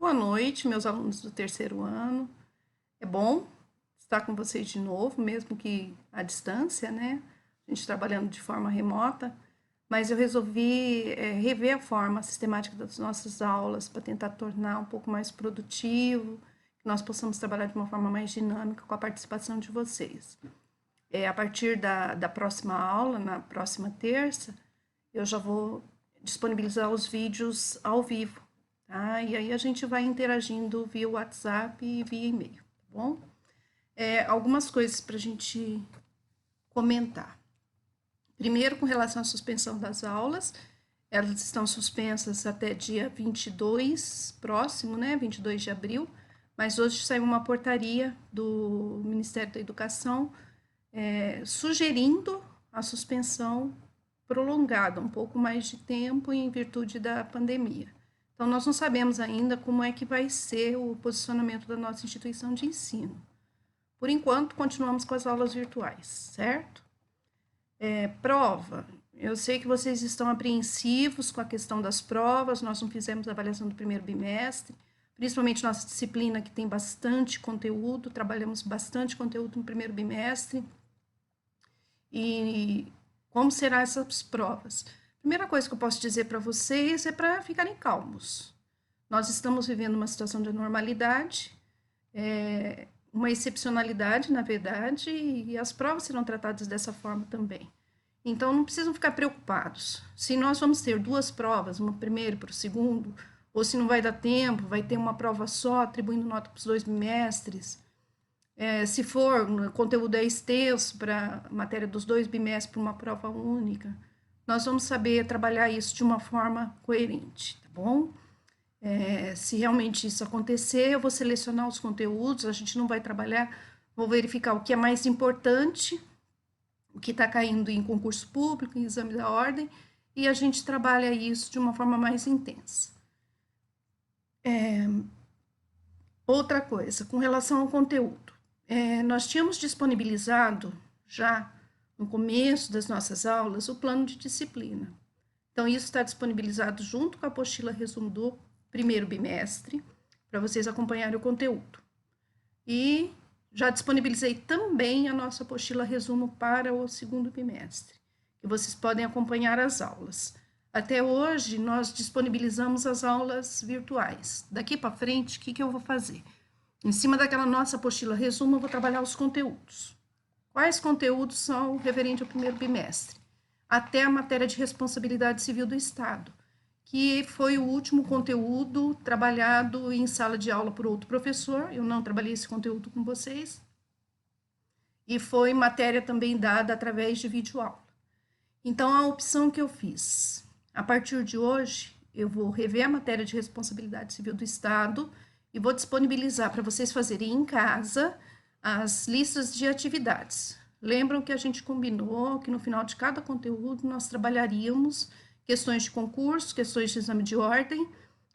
Boa noite, meus alunos do terceiro ano. É bom estar com vocês de novo, mesmo que à distância, né? A gente trabalhando de forma remota, mas eu resolvi rever a forma sistemática das nossas aulas para tentar tornar um pouco mais produtivo, que nós possamos trabalhar de uma forma mais dinâmica com a participação de vocês. A partir da próxima aula, na próxima terça, eu já vou disponibilizar os vídeos ao vivo, tá? E aí a gente vai interagindo via WhatsApp e via e-mail, tá bom? Algumas coisas para a gente comentar. Primeiro, com relação à suspensão das aulas, elas estão suspensas até dia 22, próximo, né? 22 de abril, mas hoje saiu uma portaria do Ministério da Educação sugerindo a suspensão prolongada, um pouco mais de tempo em virtude da pandemia. Então, nós não sabemos ainda como é que vai ser o posicionamento da nossa instituição de ensino. Por enquanto, continuamos com as aulas virtuais, certo? Prova. Eu sei que vocês estão apreensivos com a questão das provas, nós não fizemos a avaliação do primeiro bimestre, principalmente nossa disciplina que tem bastante conteúdo, trabalhamos bastante conteúdo no primeiro bimestre. E como serão essas provas? Primeira coisa que eu posso dizer para vocês é para ficarem calmos. Nós estamos vivendo uma situação de anormalidade, uma excepcionalidade, na verdade, e as provas serão tratadas dessa forma também. Então, não precisam ficar preocupados. Se nós vamos ter duas provas, uma primeiro para o segundo, ou se não vai dar tempo, vai ter uma prova só, atribuindo nota para os 2 bimestres. Se for, o conteúdo é extenso para a matéria dos 2 bimestres para uma prova única, nós vamos saber trabalhar isso de uma forma coerente, tá bom? Se realmente isso acontecer, eu vou selecionar os conteúdos, a gente não vai trabalhar, vou verificar o que é mais importante, o que está caindo em concurso público, em exame da ordem, e a gente trabalha isso de uma forma mais intensa. Outra coisa, com relação ao conteúdo. Nós tínhamos disponibilizado já no começo das nossas aulas o plano de disciplina. Então, isso está disponibilizado junto com a apostila resumo do primeiro bimestre, para vocês acompanharem o conteúdo. E já disponibilizei também a nossa apostila resumo para o segundo bimestre, que vocês podem acompanhar as aulas. Até hoje, nós disponibilizamos as aulas virtuais. Daqui para frente, o que eu vou fazer? Em cima daquela nossa apostila resumo, eu vou trabalhar os conteúdos. Quais conteúdos são referentes ao primeiro bimestre? Até a matéria de responsabilidade civil do Estado, que foi o último conteúdo trabalhado em sala de aula por outro professor. Eu não trabalhei esse conteúdo com vocês. E foi matéria também dada através de videoaula. Então, a opção que eu fiz, a partir de hoje, eu vou rever a matéria de responsabilidade civil do Estado e vou disponibilizar para vocês fazerem em casa as listas de atividades. Lembram que a gente combinou que no final de cada conteúdo nós trabalharíamos questões de concurso, questões de exame de ordem,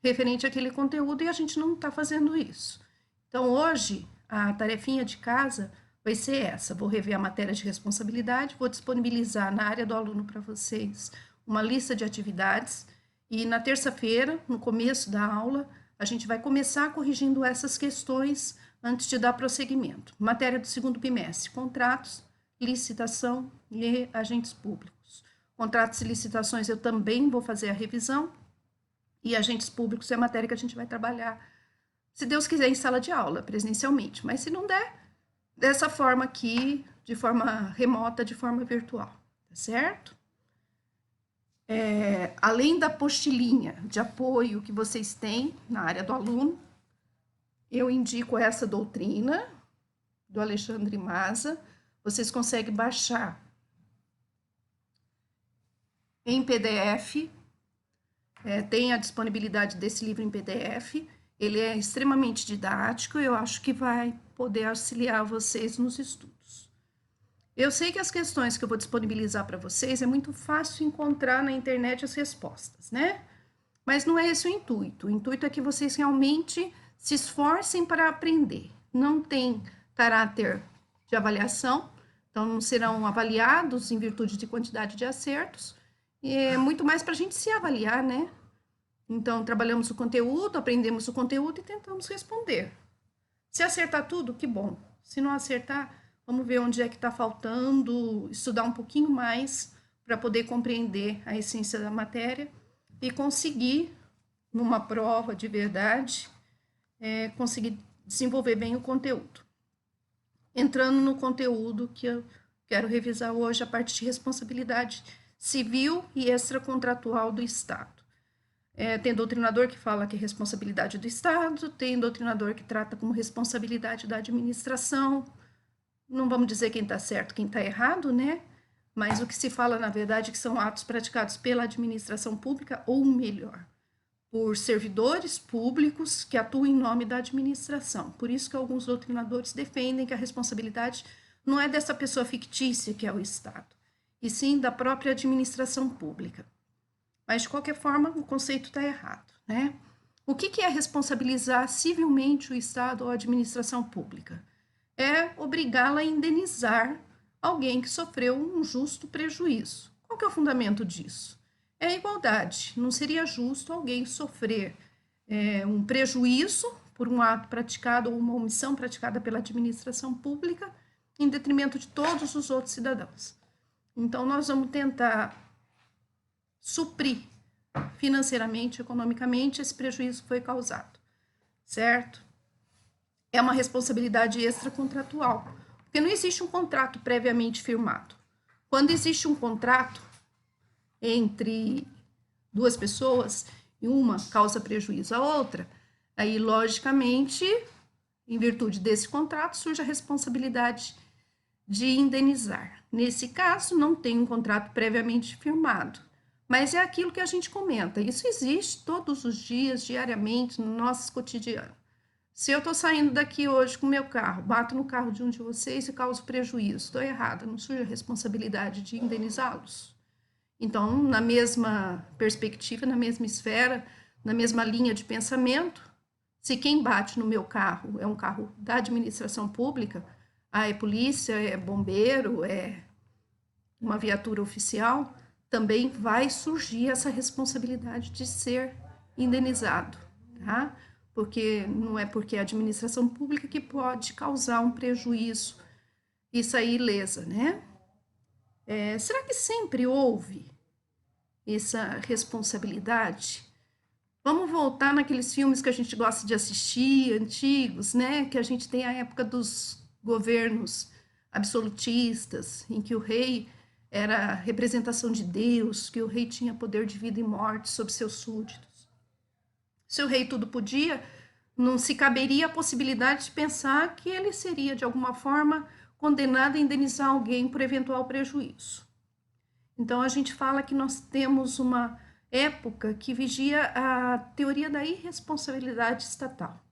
referente àquele conteúdo, e a gente não está fazendo isso. Então, hoje, a tarefinha de casa vai ser essa. Vou rever a matéria de responsabilidade, vou disponibilizar na área do aluno para vocês uma lista de atividades, e na terça-feira, no começo da aula, a gente vai começar corrigindo essas questões antes de dar prosseguimento. Matéria do segundo bimestre, contratos, licitação e agentes públicos. Contratos e licitações eu também vou fazer a revisão, e agentes públicos é a matéria que a gente vai trabalhar, se Deus quiser, em sala de aula, presencialmente. Mas se não der, dessa forma aqui, de forma remota, de forma virtual, tá certo? Além da apostilinha de apoio que vocês têm na área do aluno, eu indico essa doutrina do Alexandre Maza. Vocês conseguem baixar em PDF, tem a disponibilidade desse livro em PDF. Ele é extremamente didático, eu acho que vai poder auxiliar vocês nos estudos. Eu sei que as questões que eu vou disponibilizar para vocês é muito fácil encontrar na internet as respostas, né? Mas não é esse o intuito. O intuito é que vocês realmente se esforcem para aprender. Não tem caráter de avaliação, então não serão avaliados em virtude de quantidade de acertos, e é muito mais para a gente se avaliar, né? Então, trabalhamos o conteúdo, aprendemos o conteúdo e tentamos responder. Se acertar tudo, que bom. Se não acertar, vamos ver onde é que está faltando, estudar um pouquinho mais para poder compreender a essência da matéria e conseguir, numa prova de verdade, conseguir desenvolver bem o conteúdo. Entrando no conteúdo que eu quero revisar hoje, a parte de responsabilidade civil e extracontratual do Estado. Tem doutrinador que fala que é responsabilidade do Estado, tem doutrinador que trata como responsabilidade da administração. Não vamos dizer quem está certo, quem está errado, né? Mas o que se fala, na verdade, é que são atos praticados pela administração pública, ou melhor, por servidores públicos que atuam em nome da administração. Por isso que alguns doutrinadores defendem que a responsabilidade não é dessa pessoa fictícia que é o Estado, e sim da própria administração pública. Mas, de qualquer forma, o conceito está errado, né? O que é responsabilizar civilmente o Estado ou a administração pública? É obrigá-la a indenizar alguém que sofreu um justo prejuízo. Qual que é o fundamento disso? É a igualdade. Não seria justo alguém sofrer um prejuízo por um ato praticado ou uma omissão praticada pela administração pública em detrimento de todos os outros cidadãos. Então, nós vamos tentar suprir financeiramente, economicamente, esse prejuízo que foi causado, certo? É uma responsabilidade extracontratual, porque não existe um contrato previamente firmado. Quando existe um contrato entre duas pessoas e uma causa prejuízo à outra, aí, logicamente, em virtude desse contrato, surge a responsabilidade de indenizar. Nesse caso, não tem um contrato previamente firmado, mas é aquilo que a gente comenta. Isso existe todos os dias, diariamente, no nosso cotidiano. Se eu estou saindo daqui hoje com o meu carro, bato no carro de um de vocês e causo prejuízo, estou errada, não surge a responsabilidade de indenizá-los? Então, na mesma perspectiva, na mesma esfera, na mesma linha de pensamento, se quem bate no meu carro é um carro da administração pública, é polícia, é bombeiro, é uma viatura oficial, também vai surgir essa responsabilidade de ser indenizado, tá? Porque não é porque é a administração pública que pode causar um prejuízo e sair ilesa, né? Será que sempre houve essa responsabilidade? Vamos voltar naqueles filmes que a gente gosta de assistir, antigos, né? Que a gente tem a época dos governos absolutistas, em que o rei era a representação de Deus, que o rei tinha poder de vida e morte sobre seus súditos. Se o rei tudo podia, não se caberia a possibilidade de pensar que ele seria, de alguma forma, condenado a indenizar alguém por eventual prejuízo. Então, a gente fala que nós temos uma época que vigia a teoria da irresponsabilidade estatal.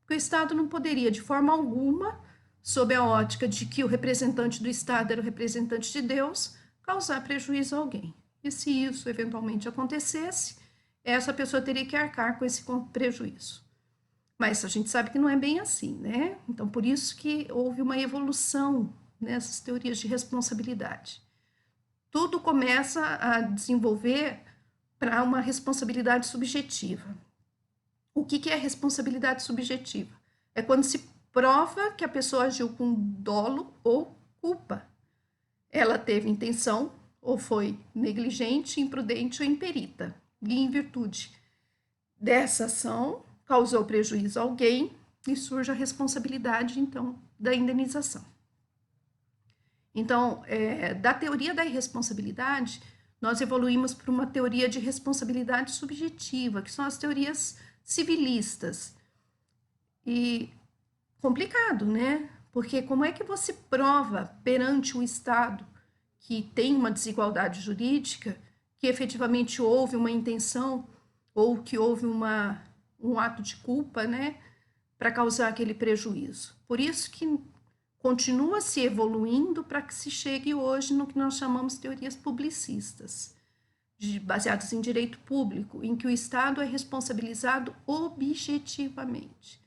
Porque o Estado não poderia, de forma alguma, sob a ótica de que o representante do Estado era o representante de Deus, causar prejuízo a alguém. E se isso eventualmente acontecesse, essa pessoa teria que arcar com esse prejuízo. Mas a gente sabe que não é bem assim, né? Então, por isso que houve uma evolução nessas teorias de responsabilidade. Tudo começa a desenvolver para uma responsabilidade subjetiva. O que é responsabilidade subjetiva? É quando se prova que a pessoa agiu com dolo ou culpa. Ela teve intenção ou foi negligente, imprudente ou imperita. E em virtude dessa ação, causou prejuízo a alguém e surge a responsabilidade, então, da indenização. Então, da teoria da irresponsabilidade, nós evoluímos para uma teoria de responsabilidade subjetiva, que são as teorias civilistas. E complicado, né? Porque como é que você prova perante o Estado que tem uma desigualdade jurídica, que efetivamente houve uma intenção ou que houve um ato de culpa, né, para causar aquele prejuízo? Por isso que continua se evoluindo para que se chegue hoje no que nós chamamos de teorias publicistas, baseadas em direito público, em que o Estado é responsabilizado objetivamente.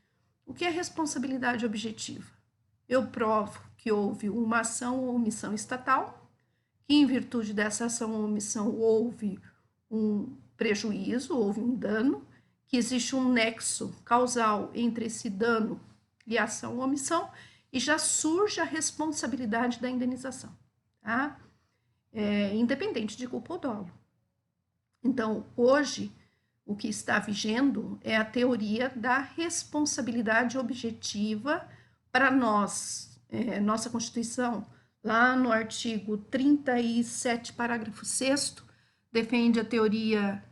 O que é responsabilidade objetiva? Eu provo que houve uma ação ou omissão estatal, que em virtude dessa ação ou omissão houve um prejuízo, houve um dano, que existe um nexo causal entre esse dano e a ação ou omissão, e já surge a responsabilidade da indenização, tá? Independente de culpa ou dolo. Então, hoje, o que está vigendo é a teoria da responsabilidade objetiva para nós. Nossa Constituição, lá no artigo 37, parágrafo 6º, defende a teoria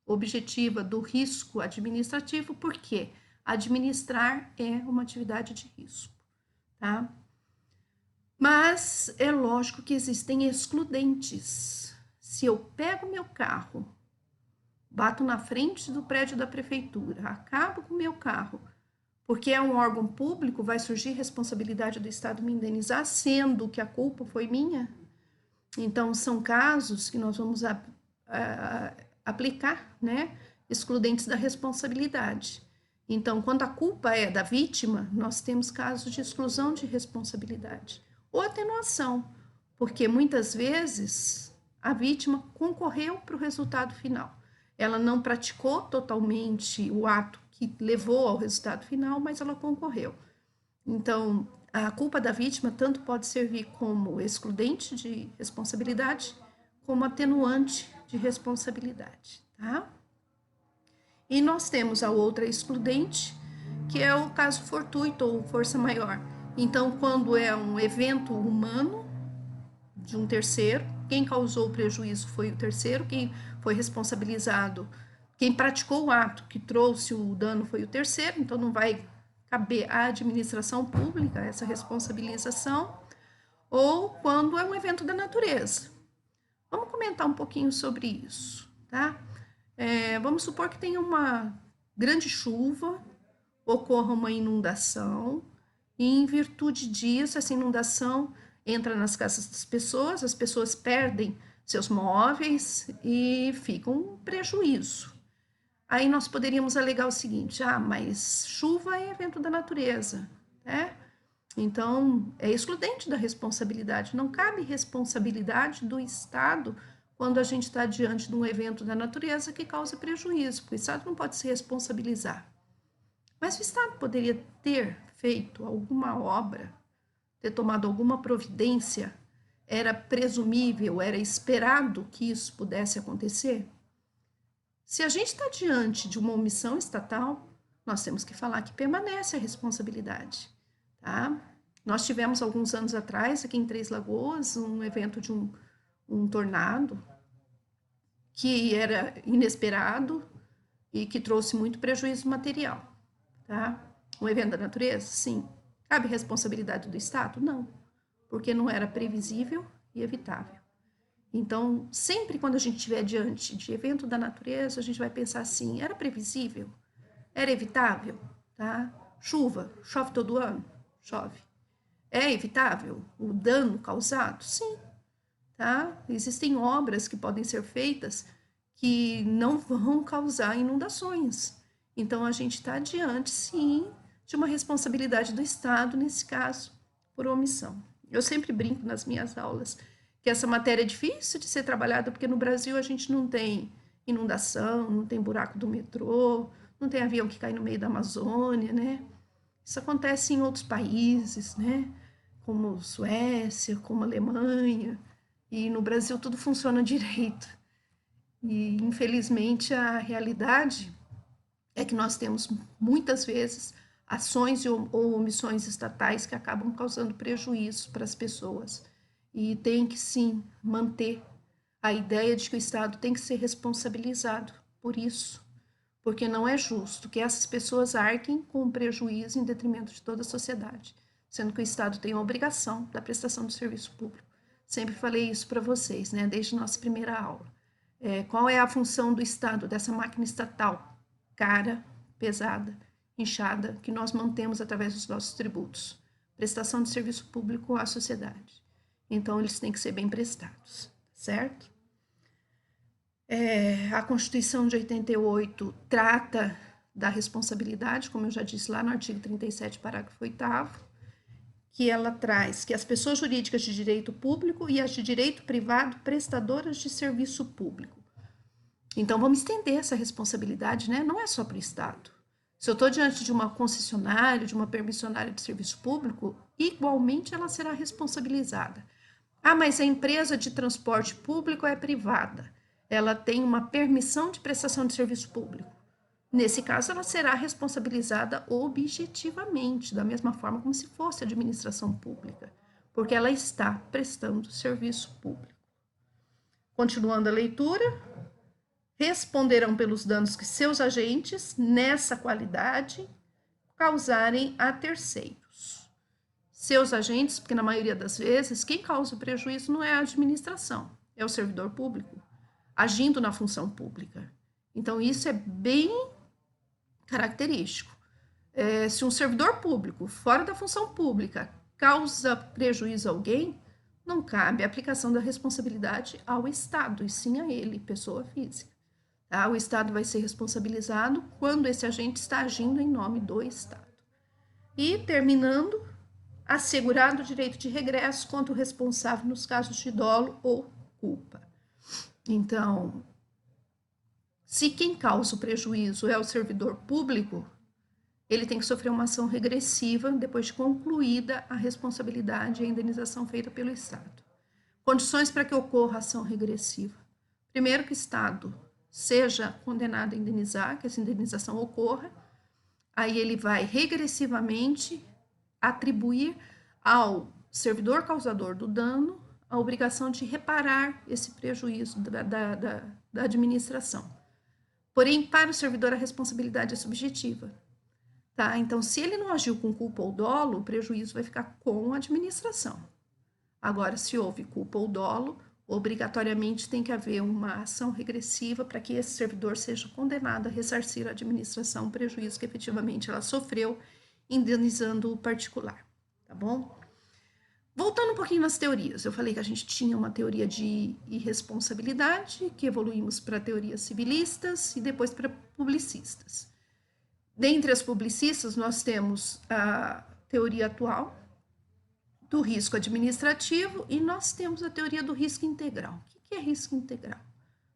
objetiva do risco administrativo, porque administrar é uma atividade de risco, tá? Mas é lógico que existem excludentes. Se eu pego meu carro, bato na frente do prédio da prefeitura, acabo com o meu carro, porque é um órgão público, vai surgir responsabilidade do Estado me indenizar, sendo que a culpa foi minha? Então, são casos que nós vamos aplicar, né, excludentes da responsabilidade. Então, quando a culpa é da vítima, nós temos casos de exclusão de responsabilidade ou atenuação, porque muitas vezes a vítima concorreu para o resultado final. Ela não praticou totalmente o ato que levou ao resultado final, mas ela concorreu. Então, a culpa da vítima tanto pode servir como excludente de responsabilidade, como atenuante de responsabilidade, tá? E nós temos a outra excludente, que é o caso fortuito ou força maior. Então, quando é um evento humano de um terceiro, quem causou o prejuízo foi o terceiro, quem foi responsabilizado, quem praticou o ato que trouxe o dano foi o terceiro, então não vai caber à administração pública essa responsabilização, ou quando é um evento da natureza. Vamos comentar um pouquinho sobre isso, tá? Vamos supor que tenha uma grande chuva, ocorra uma inundação, e em virtude disso, essa inundação entra nas casas das pessoas, as pessoas perdem seus móveis e fica um prejuízo. Aí nós poderíamos alegar o seguinte: mas chuva é evento da natureza, né? Então, é excludente da responsabilidade, não cabe responsabilidade do Estado quando a gente está diante de um evento da natureza que causa prejuízo, porque o Estado não pode se responsabilizar. Mas o Estado poderia ter feito alguma obra, ter tomado alguma providência, era presumível, era esperado que isso pudesse acontecer? Se a gente está diante de uma omissão estatal, nós temos que falar que permanece a responsabilidade, tá? Nós tivemos alguns anos atrás, aqui em Três Lagoas, um evento de um tornado que era inesperado e que trouxe muito prejuízo material, tá? Um evento da natureza, sim. Cabe responsabilidade do Estado? Não, porque não era previsível e evitável. Então, sempre quando a gente estiver diante de evento da natureza, a gente vai pensar assim: era previsível? Era evitável? Tá? Chuva, chove todo ano? Chove. É evitável o dano causado? Sim. Tá? Existem obras que podem ser feitas que não vão causar inundações. Então, a gente está diante, sim, de uma responsabilidade do Estado, nesse caso, por omissão. Eu sempre brinco nas minhas aulas que essa matéria é difícil de ser trabalhada, porque no Brasil a gente não tem inundação, não tem buraco do metrô, não tem avião que cai no meio da Amazônia, né? Isso acontece em outros países, né? Como Suécia, como Alemanha, e no Brasil tudo funciona direito. E, infelizmente, a realidade é que nós temos, muitas vezes, ações ou omissões estatais que acabam causando prejuízo para as pessoas. E tem que, sim, manter a ideia de que o Estado tem que ser responsabilizado por isso, porque não é justo que essas pessoas arquem com o prejuízo em detrimento de toda a sociedade, sendo que o Estado tem a obrigação da prestação do serviço público. Sempre falei isso para vocês, né, desde a nossa primeira aula. Qual é a função do Estado, dessa máquina estatal, cara, pesada, inchada, que nós mantemos através dos nossos tributos? Prestação de serviço público à sociedade. Então, eles têm que ser bem prestados, certo? A Constituição de 88 trata da responsabilidade, como eu já disse lá no artigo 37, parágrafo 8º, que ela traz que as pessoas jurídicas de direito público e as de direito privado prestadoras de serviço público. Então, vamos estender essa responsabilidade, né? Não é só para o Estado. Se eu estou diante de uma concessionária, de uma permissionária de serviço público, igualmente ela será responsabilizada. Ah, mas a empresa de transporte público é privada. Ela tem uma permissão de prestação de serviço público. Nesse caso, ela será responsabilizada objetivamente, da mesma forma como se fosse administração pública, porque ela está prestando serviço público. Continuando a leitura, responderão pelos danos que seus agentes, nessa qualidade, causarem a terceiros. Seus agentes, porque na maioria das vezes, quem causa o prejuízo não é a administração, é o servidor público, agindo na função pública. Então, isso é bem característico. Se um servidor público, fora da função pública, causa prejuízo a alguém, não cabe a aplicação da responsabilidade ao Estado, e sim a ele, pessoa física. Tá? O Estado vai ser responsabilizado quando esse agente está agindo em nome do Estado. E, terminando, assegurado o direito de regresso contra o responsável nos casos de dolo ou culpa. Então, se quem causa o prejuízo é o servidor público, ele tem que sofrer uma ação regressiva depois de concluída a responsabilidade e a indenização feita pelo Estado. Condições para que ocorra a ação regressiva. Primeiro, que o Estado seja condenado a indenizar, que essa indenização ocorra, aí ele vai regressivamente atribuir ao servidor causador do dano a obrigação de reparar esse prejuízo da administração. Porém, para o servidor, a responsabilidade é subjetiva. Tá? Então, se ele não agiu com culpa ou dolo, o prejuízo vai ficar com a administração. Agora, se houve culpa ou dolo, obrigatoriamente tem que haver uma ação regressiva para que esse servidor seja condenado a ressarcir à administração o prejuízo que efetivamente ela sofreu, indenizando o particular. Tá bom? Voltando um pouquinho nas teorias, eu falei que a gente tinha uma teoria de irresponsabilidade, que evoluímos para teorias civilistas e depois para publicistas. Dentre as publicistas, nós temos a teoria atual do risco administrativo e nós temos a teoria do risco integral. O que é risco integral?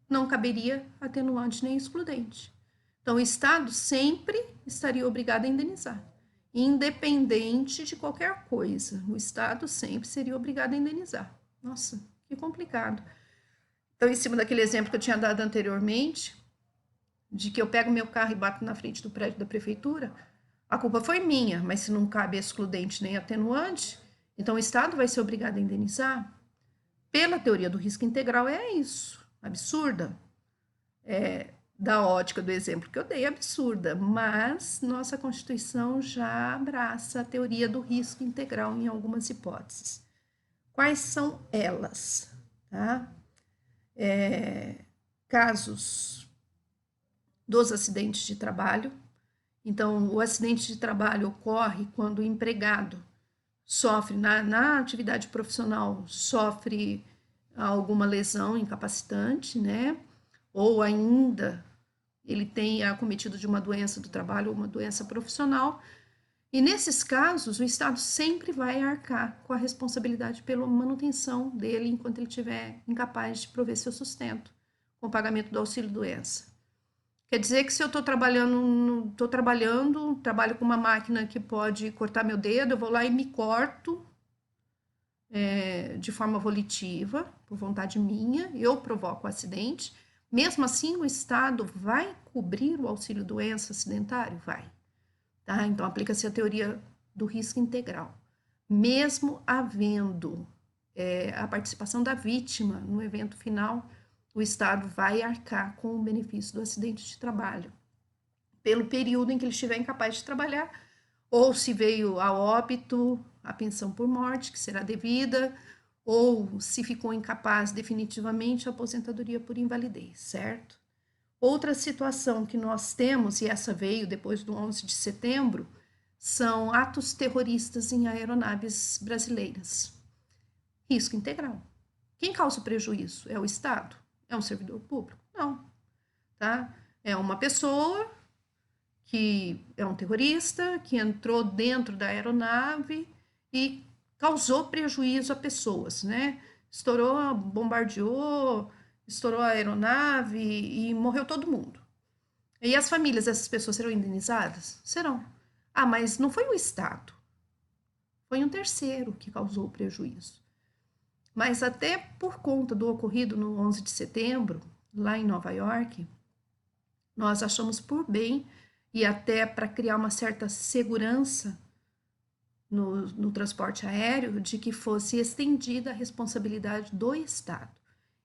Não caberia atenuante nem excludente. Então, o Estado sempre estaria obrigado a indenizar, independente de qualquer coisa. O Estado sempre seria obrigado a indenizar. Nossa, que complicado. Então, em cima daquele exemplo que eu tinha dado anteriormente, de que eu pego meu carro e bato na frente do prédio da prefeitura, a culpa foi minha, mas se não cabe excludente nem atenuante, então o Estado vai ser obrigado a indenizar. Pela teoria do risco integral é isso, absurda. Da ótica do exemplo que eu dei, absurda, mas nossa Constituição já abraça a teoria do risco integral em algumas hipóteses. Quais são elas? Tá? Casos dos acidentes de trabalho. Então, o acidente de trabalho ocorre quando o empregado sofre, na atividade profissional, sofre alguma lesão incapacitante, né? Ou ainda ele tenha acometido de uma doença do trabalho ou uma doença profissional. E nesses casos, o Estado sempre vai arcar com a responsabilidade pela manutenção dele enquanto ele estiver incapaz de prover seu sustento, com o pagamento do auxílio-doença. Quer dizer que se eu trabalho com uma máquina que pode cortar meu dedo, eu vou lá e me corto de forma volitiva, por vontade minha, eu provoco o acidente. Mesmo assim, o Estado vai cobrir o auxílio-doença acidentário? Vai. Tá? Então, aplica-se a teoria do risco integral. Mesmo havendo a participação da vítima no evento final, o Estado vai arcar com o benefício do acidente de trabalho, pelo período em que ele estiver incapaz de trabalhar, ou se veio a óbito, a pensão por morte, que será devida, ou se ficou incapaz definitivamente, a aposentadoria por invalidez, certo? Outra situação que nós temos, e essa veio depois do 11 de setembro, são atos terroristas em aeronaves brasileiras. Risco integral. Quem causa o prejuízo? É o Estado? É um servidor público? Não. Tá? É uma pessoa que é um terrorista, que entrou dentro da aeronave e causou prejuízo a pessoas, né? Estourou, bombardeou, estourou a aeronave e morreu todo mundo. E as famílias dessas pessoas serão indenizadas? Serão. Ah, mas não foi o Estado. Foi um terceiro que causou o prejuízo. Mas até por conta do ocorrido no 11 de setembro, lá em Nova York, nós achamos por bem, e até para criar uma certa segurança no transporte aéreo, de que fosse estendida a responsabilidade do Estado.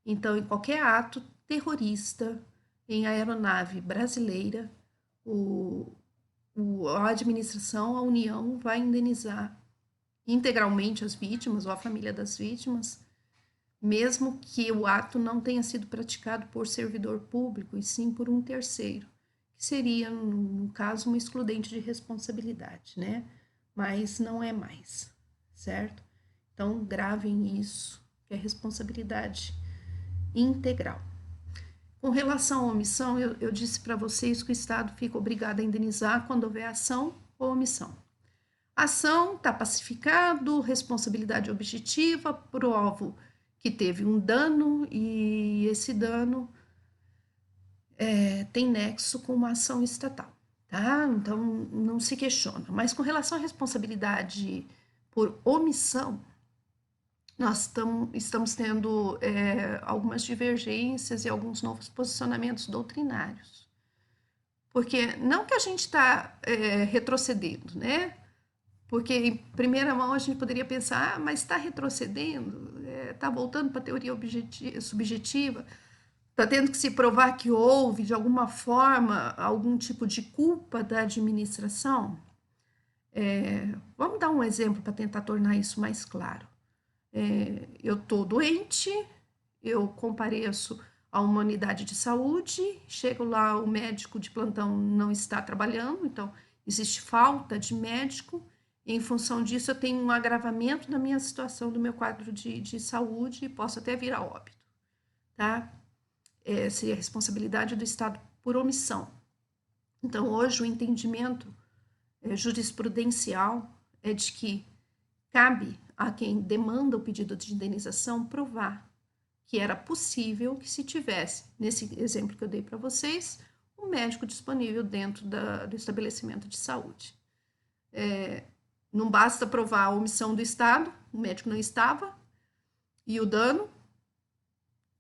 Então, em qualquer ato terrorista em aeronave brasileira, a administração, a União, vai indenizar integralmente as vítimas ou a família das vítimas, mesmo que o ato não tenha sido praticado por servidor público, e sim por um terceiro, que seria, no caso, uma excludente de responsabilidade, né? Mas não é mais, certo? Então, gravem isso, que é responsabilidade integral. Com relação à omissão, eu disse para vocês que o Estado fica obrigado a indenizar quando houver ação ou omissão. Ação está pacificado, responsabilidade objetiva, provo que teve um dano e esse dano tem nexo com uma ação estatal, tá? Então não se questiona. Mas com relação à responsabilidade por omissão, nós estamos tendo algumas divergências e alguns novos posicionamentos doutrinários. Porque não que a gente está retrocedendo, né? Porque, em primeira mão, a gente poderia pensar, mas está retrocedendo, está voltando para a teoria subjetiva, está tendo que se provar que houve, de alguma forma, algum tipo de culpa da administração. Vamos dar um exemplo para tentar tornar isso mais claro. Eu estou doente, eu compareço a uma unidade de saúde, chego lá, o médico de plantão não está trabalhando, então existe falta de médico. Em função disso, eu tenho um agravamento da minha situação, do meu quadro de saúde, e posso até vir a óbito, tá? Seria a responsabilidade do Estado por omissão. Então, hoje, o entendimento jurisprudencial é de que cabe a quem demanda o pedido de indenização provar que era possível que se tivesse, nesse exemplo que eu dei para vocês, um médico disponível dentro do estabelecimento de saúde. Não basta provar a omissão do Estado, o médico não estava, e o dano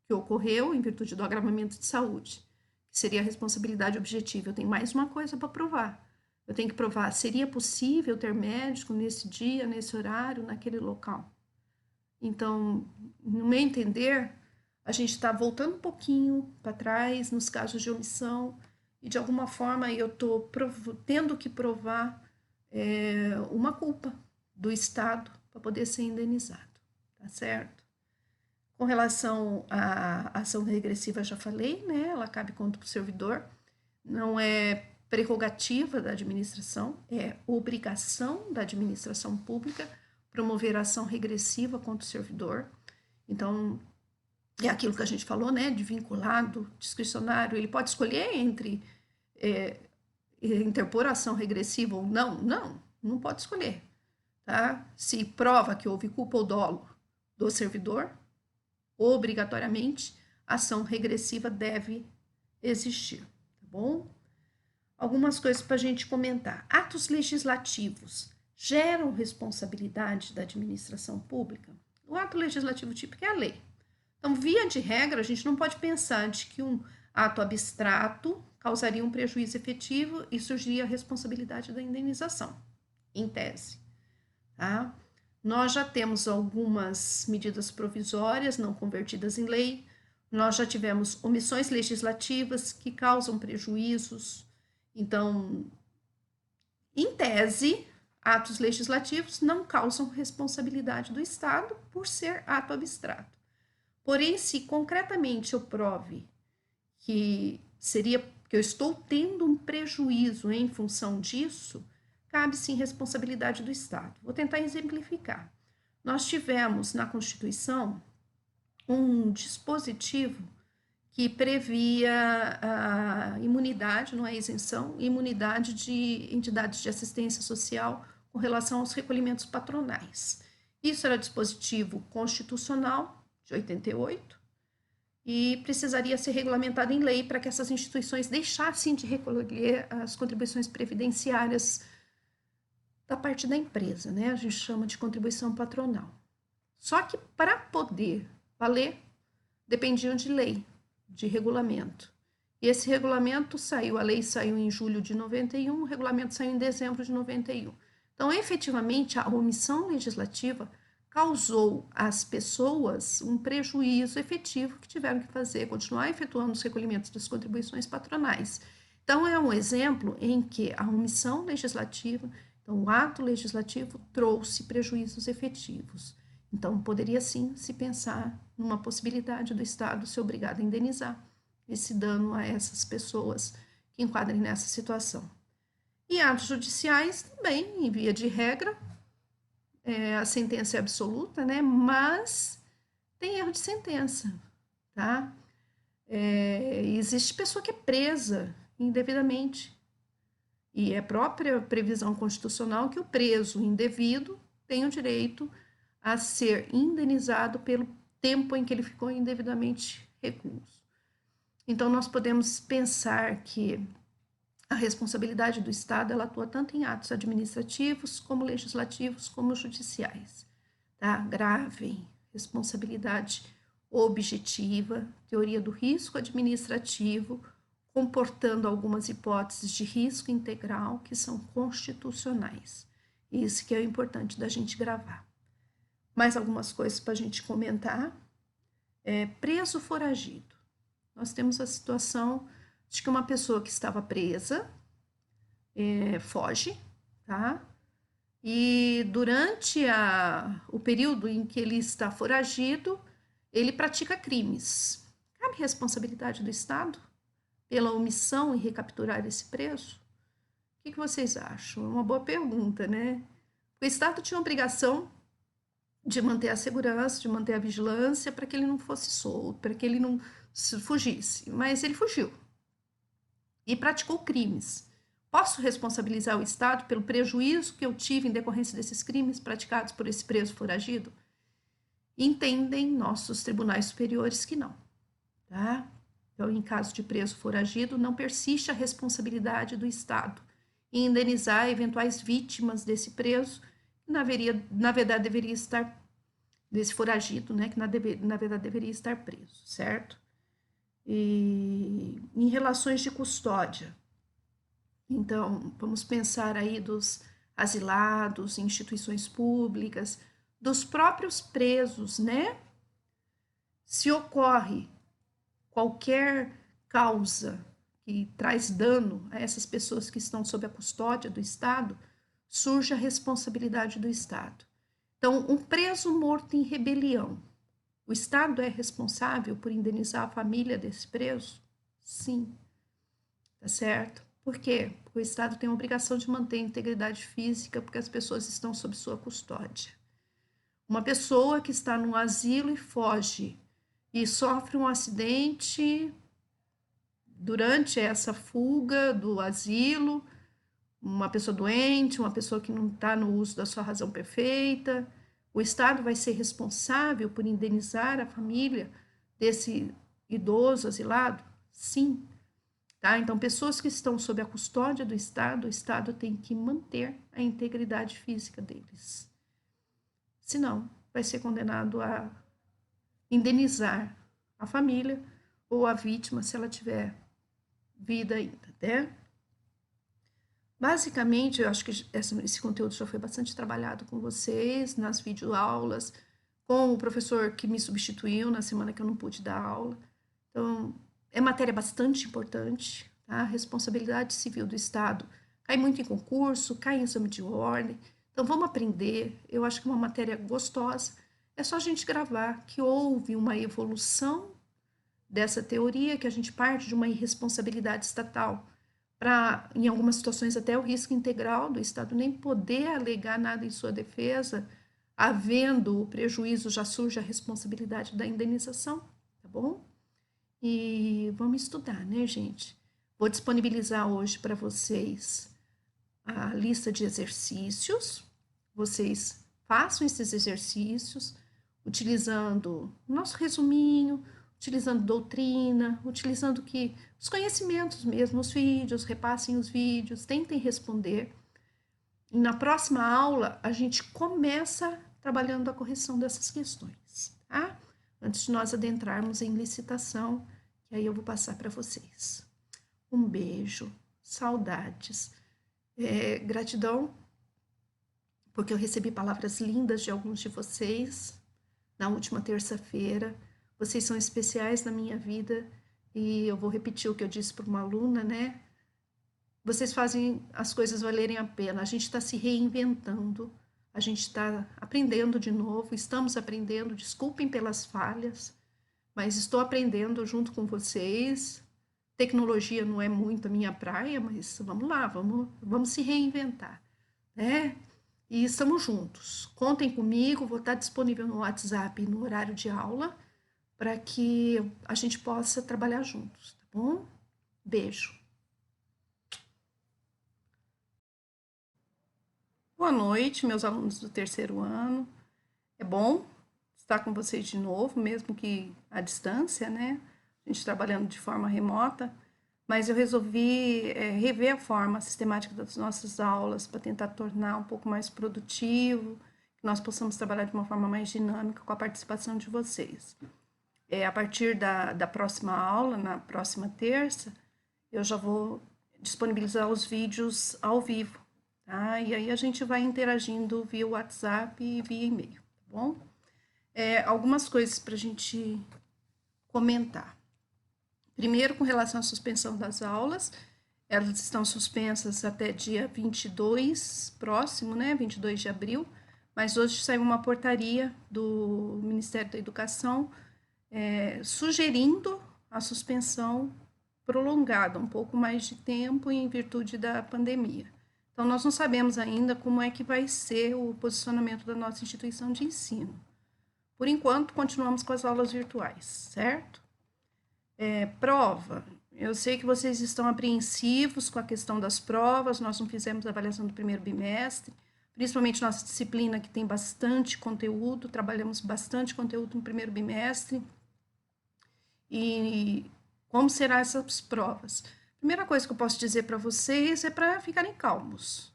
que ocorreu em virtude do agravamento de saúde, que seria a responsabilidade objetiva. Eu tenho mais uma coisa para provar. Eu tenho que provar, seria possível ter médico nesse dia, nesse horário, naquele local. Então, no meu entender, a gente está voltando um pouquinho para trás nos casos de omissão, e de alguma forma eu estou tendo que provar uma culpa do Estado para poder ser indenizado, tá certo? Com relação à ação regressiva, já falei, né? Ela cabe contra o servidor, não é prerrogativa da administração, é obrigação da administração pública promover ação regressiva contra o servidor. Então, é aquilo que a gente falou, né? De vinculado, discricionário, ele pode escolher entre interpor ação regressiva ou não? Não pode escolher, tá? Se prova que houve culpa ou dolo do servidor, obrigatoriamente, ação regressiva deve existir, tá bom? Algumas coisas para a gente comentar. Atos legislativos geram responsabilidade da administração pública? O ato legislativo típico é a lei. Então, via de regra, a gente não pode pensar de que um ato abstrato causaria um prejuízo efetivo e surgiria a responsabilidade da indenização, em tese, tá? Nós já temos algumas medidas provisórias não convertidas em lei, nós já tivemos omissões legislativas que causam prejuízos. Então, em tese, atos legislativos não causam responsabilidade do Estado por ser ato abstrato. Porém, se concretamente eu prove que eu estou tendo um prejuízo em função disso, cabe sim responsabilidade do Estado. Vou tentar exemplificar. Nós tivemos na Constituição um dispositivo que previa a imunidade, não é isenção, imunidade de entidades de assistência social com relação aos recolhimentos patronais. Isso era dispositivo constitucional de 88, e precisaria ser regulamentado em lei para que essas instituições deixassem de recolher as contribuições previdenciárias da parte da empresa, né? A gente chama de contribuição patronal. Só que para poder valer, dependiam de lei, de regulamento. E esse regulamento saiu, a lei saiu em julho de 91, o regulamento saiu em dezembro de 91. Então, efetivamente, a omissão legislativa causou às pessoas um prejuízo efetivo que tiveram que fazer, continuar efetuando os recolhimentos das contribuições patronais. Então, é um exemplo em que a omissão legislativa, então, o ato legislativo trouxe prejuízos efetivos. Então, poderia sim se pensar numa possibilidade do Estado ser obrigado a indenizar esse dano a essas pessoas que enquadrem nessa situação. E atos judiciais também, em via de regra, a sentença é absoluta, né? Mas tem erro de sentença, tá? Existe pessoa que é presa indevidamente. E é própria previsão constitucional que o preso indevido tem o direito a ser indenizado pelo tempo em que ele ficou indevidamente recluso. Então, nós podemos pensar que a responsabilidade do Estado, ela atua tanto em atos administrativos, como legislativos, como judiciais. Tá? Gravem, responsabilidade objetiva, teoria do risco administrativo, comportando algumas hipóteses de risco integral que são constitucionais. Isso que é importante da gente gravar. Mais algumas coisas para a gente comentar. Preso foragido. Nós temos a situação de que uma pessoa que estava presa foge, tá? E durante o período em que ele está foragido, ele pratica crimes. Cabe responsabilidade do Estado pela omissão em recapturar esse preso? O que vocês acham? É uma boa pergunta, né? O Estado tinha a obrigação de manter a segurança, de manter a vigilância para que ele não fosse solto, para que ele não fugisse. Mas ele fugiu e praticou crimes. Posso responsabilizar o Estado pelo prejuízo que eu tive em decorrência desses crimes praticados por esse preso foragido? Entendem nossos tribunais superiores que não, tá? Então, em caso de preso foragido, não persiste a responsabilidade do Estado em indenizar eventuais vítimas desse preso, que na verdade deveria estar, desse foragido, né, que na verdade deveria estar preso, certo? E em relações de custódia, então, vamos pensar aí dos asilados, instituições públicas, dos próprios presos, né? Se ocorre qualquer causa que traz dano a essas pessoas que estão sob a custódia do Estado, surge a responsabilidade do Estado. Então, um preso morto em rebelião, o Estado é responsável por indenizar a família desse preso? Sim, tá certo? Por quê? Porque o Estado tem a obrigação de manter a integridade física porque as pessoas estão sob sua custódia. Uma pessoa que está num asilo e foge e sofre um acidente durante essa fuga do asilo, uma pessoa doente, uma pessoa que não está no uso da sua razão perfeita, o Estado vai ser responsável por indenizar a família desse idoso asilado? Sim. Tá? Então, pessoas que estão sob a custódia do Estado, o Estado tem que manter a integridade física deles. Senão, vai ser condenado a indenizar a família ou a vítima, se ela tiver vida ainda, né? Basicamente, eu acho que esse conteúdo já foi bastante trabalhado com vocês nas videoaulas, com o professor que me substituiu na semana que eu não pude dar aula. Então, é matéria bastante importante, tá? A responsabilidade civil do Estado cai muito em concurso, cai em exame de ordem. Então, vamos aprender. Eu acho que é uma matéria gostosa. É só a gente gravar que houve uma evolução dessa teoria, que a gente parte de uma irresponsabilidade estatal para, em algumas situações, até o risco integral do Estado nem poder alegar nada em sua defesa, havendo o prejuízo, já surge a responsabilidade da indenização, tá bom? E vamos estudar, né, gente? Vou disponibilizar hoje para vocês a lista de exercícios. Vocês façam esses exercícios utilizando o nosso resuminho, utilizando doutrina, utilizando os conhecimentos mesmo, os vídeos, repassem os vídeos, tentem responder. E na próxima aula, a gente começa trabalhando a correção dessas questões, tá? Antes de nós adentrarmos em licitação, que aí eu vou passar para vocês. Um beijo, saudades, gratidão, porque eu recebi palavras lindas de alguns de vocês na última terça-feira. Vocês são especiais na minha vida e eu vou repetir o que eu disse para uma aluna, né? Vocês fazem as coisas valerem a pena. A gente está se reinventando, a gente está aprendendo de novo, estamos aprendendo. Desculpem pelas falhas, mas estou aprendendo junto com vocês. Tecnologia não é muito a minha praia, mas vamos lá, vamos se reinventar, né? E estamos juntos. Contem comigo, vou estar disponível no WhatsApp no horário de aula para que a gente possa trabalhar juntos, tá bom? Beijo. Boa noite, meus alunos do terceiro ano. É bom estar com vocês de novo, mesmo que à distância, né? A gente trabalhando de forma remota, mas eu resolvi rever a forma sistemática das nossas aulas para tentar tornar um pouco mais produtivo, que nós possamos trabalhar de uma forma mais dinâmica com a participação de vocês. A partir da próxima aula, na próxima terça, eu já vou disponibilizar os vídeos ao vivo, tá? E aí a gente vai interagindo via WhatsApp e via e-mail, tá bom? Algumas coisas para a gente comentar. Primeiro, com relação à suspensão das aulas, elas estão suspensas até dia 22, próximo, né, 22 de abril, mas hoje saiu uma portaria do Ministério da Educação sugerindo a suspensão prolongada, um pouco mais de tempo em virtude da pandemia. Então, nós não sabemos ainda como é que vai ser o posicionamento da nossa instituição de ensino. Por enquanto, continuamos com as aulas virtuais, certo? Prova. Eu sei que vocês estão apreensivos com a questão das provas, nós não fizemos a avaliação do primeiro bimestre, principalmente nossa disciplina que tem bastante conteúdo, trabalhamos bastante conteúdo no primeiro bimestre. E como serão essas provas? Primeira coisa que eu posso dizer para vocês é para ficarem calmos.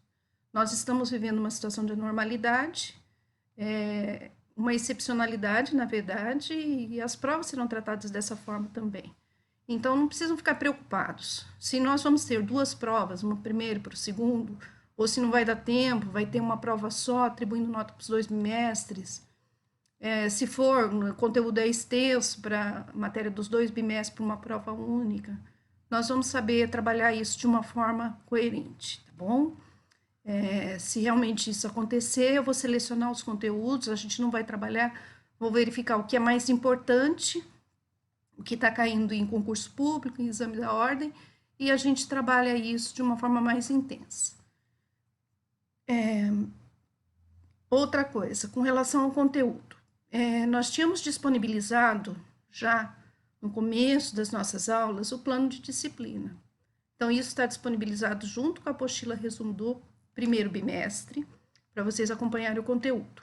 Nós estamos vivendo uma situação de anormalidade, uma excepcionalidade, na verdade, e as provas serão tratadas dessa forma também. Então, não precisam ficar preocupados. Se nós vamos ter duas provas, uma primeiro para o segundo, ou se não vai dar tempo, vai ter uma prova só, atribuindo nota para os 2 bimestres. Se for, o conteúdo é extenso para a matéria dos 2 bimestres para uma prova única, nós vamos saber trabalhar isso de uma forma coerente, tá bom? Se realmente isso acontecer, eu vou selecionar os conteúdos, a gente não vai trabalhar, vou verificar o que é mais importante, o que está caindo em concurso público, em exame da ordem, e a gente trabalha isso de uma forma mais intensa. Outra coisa, com relação ao conteúdo, nós tínhamos disponibilizado já no começo das nossas aulas o plano de disciplina. Então, isso está disponibilizado junto com a apostila resumo do primeiro bimestre, para vocês acompanharem o conteúdo.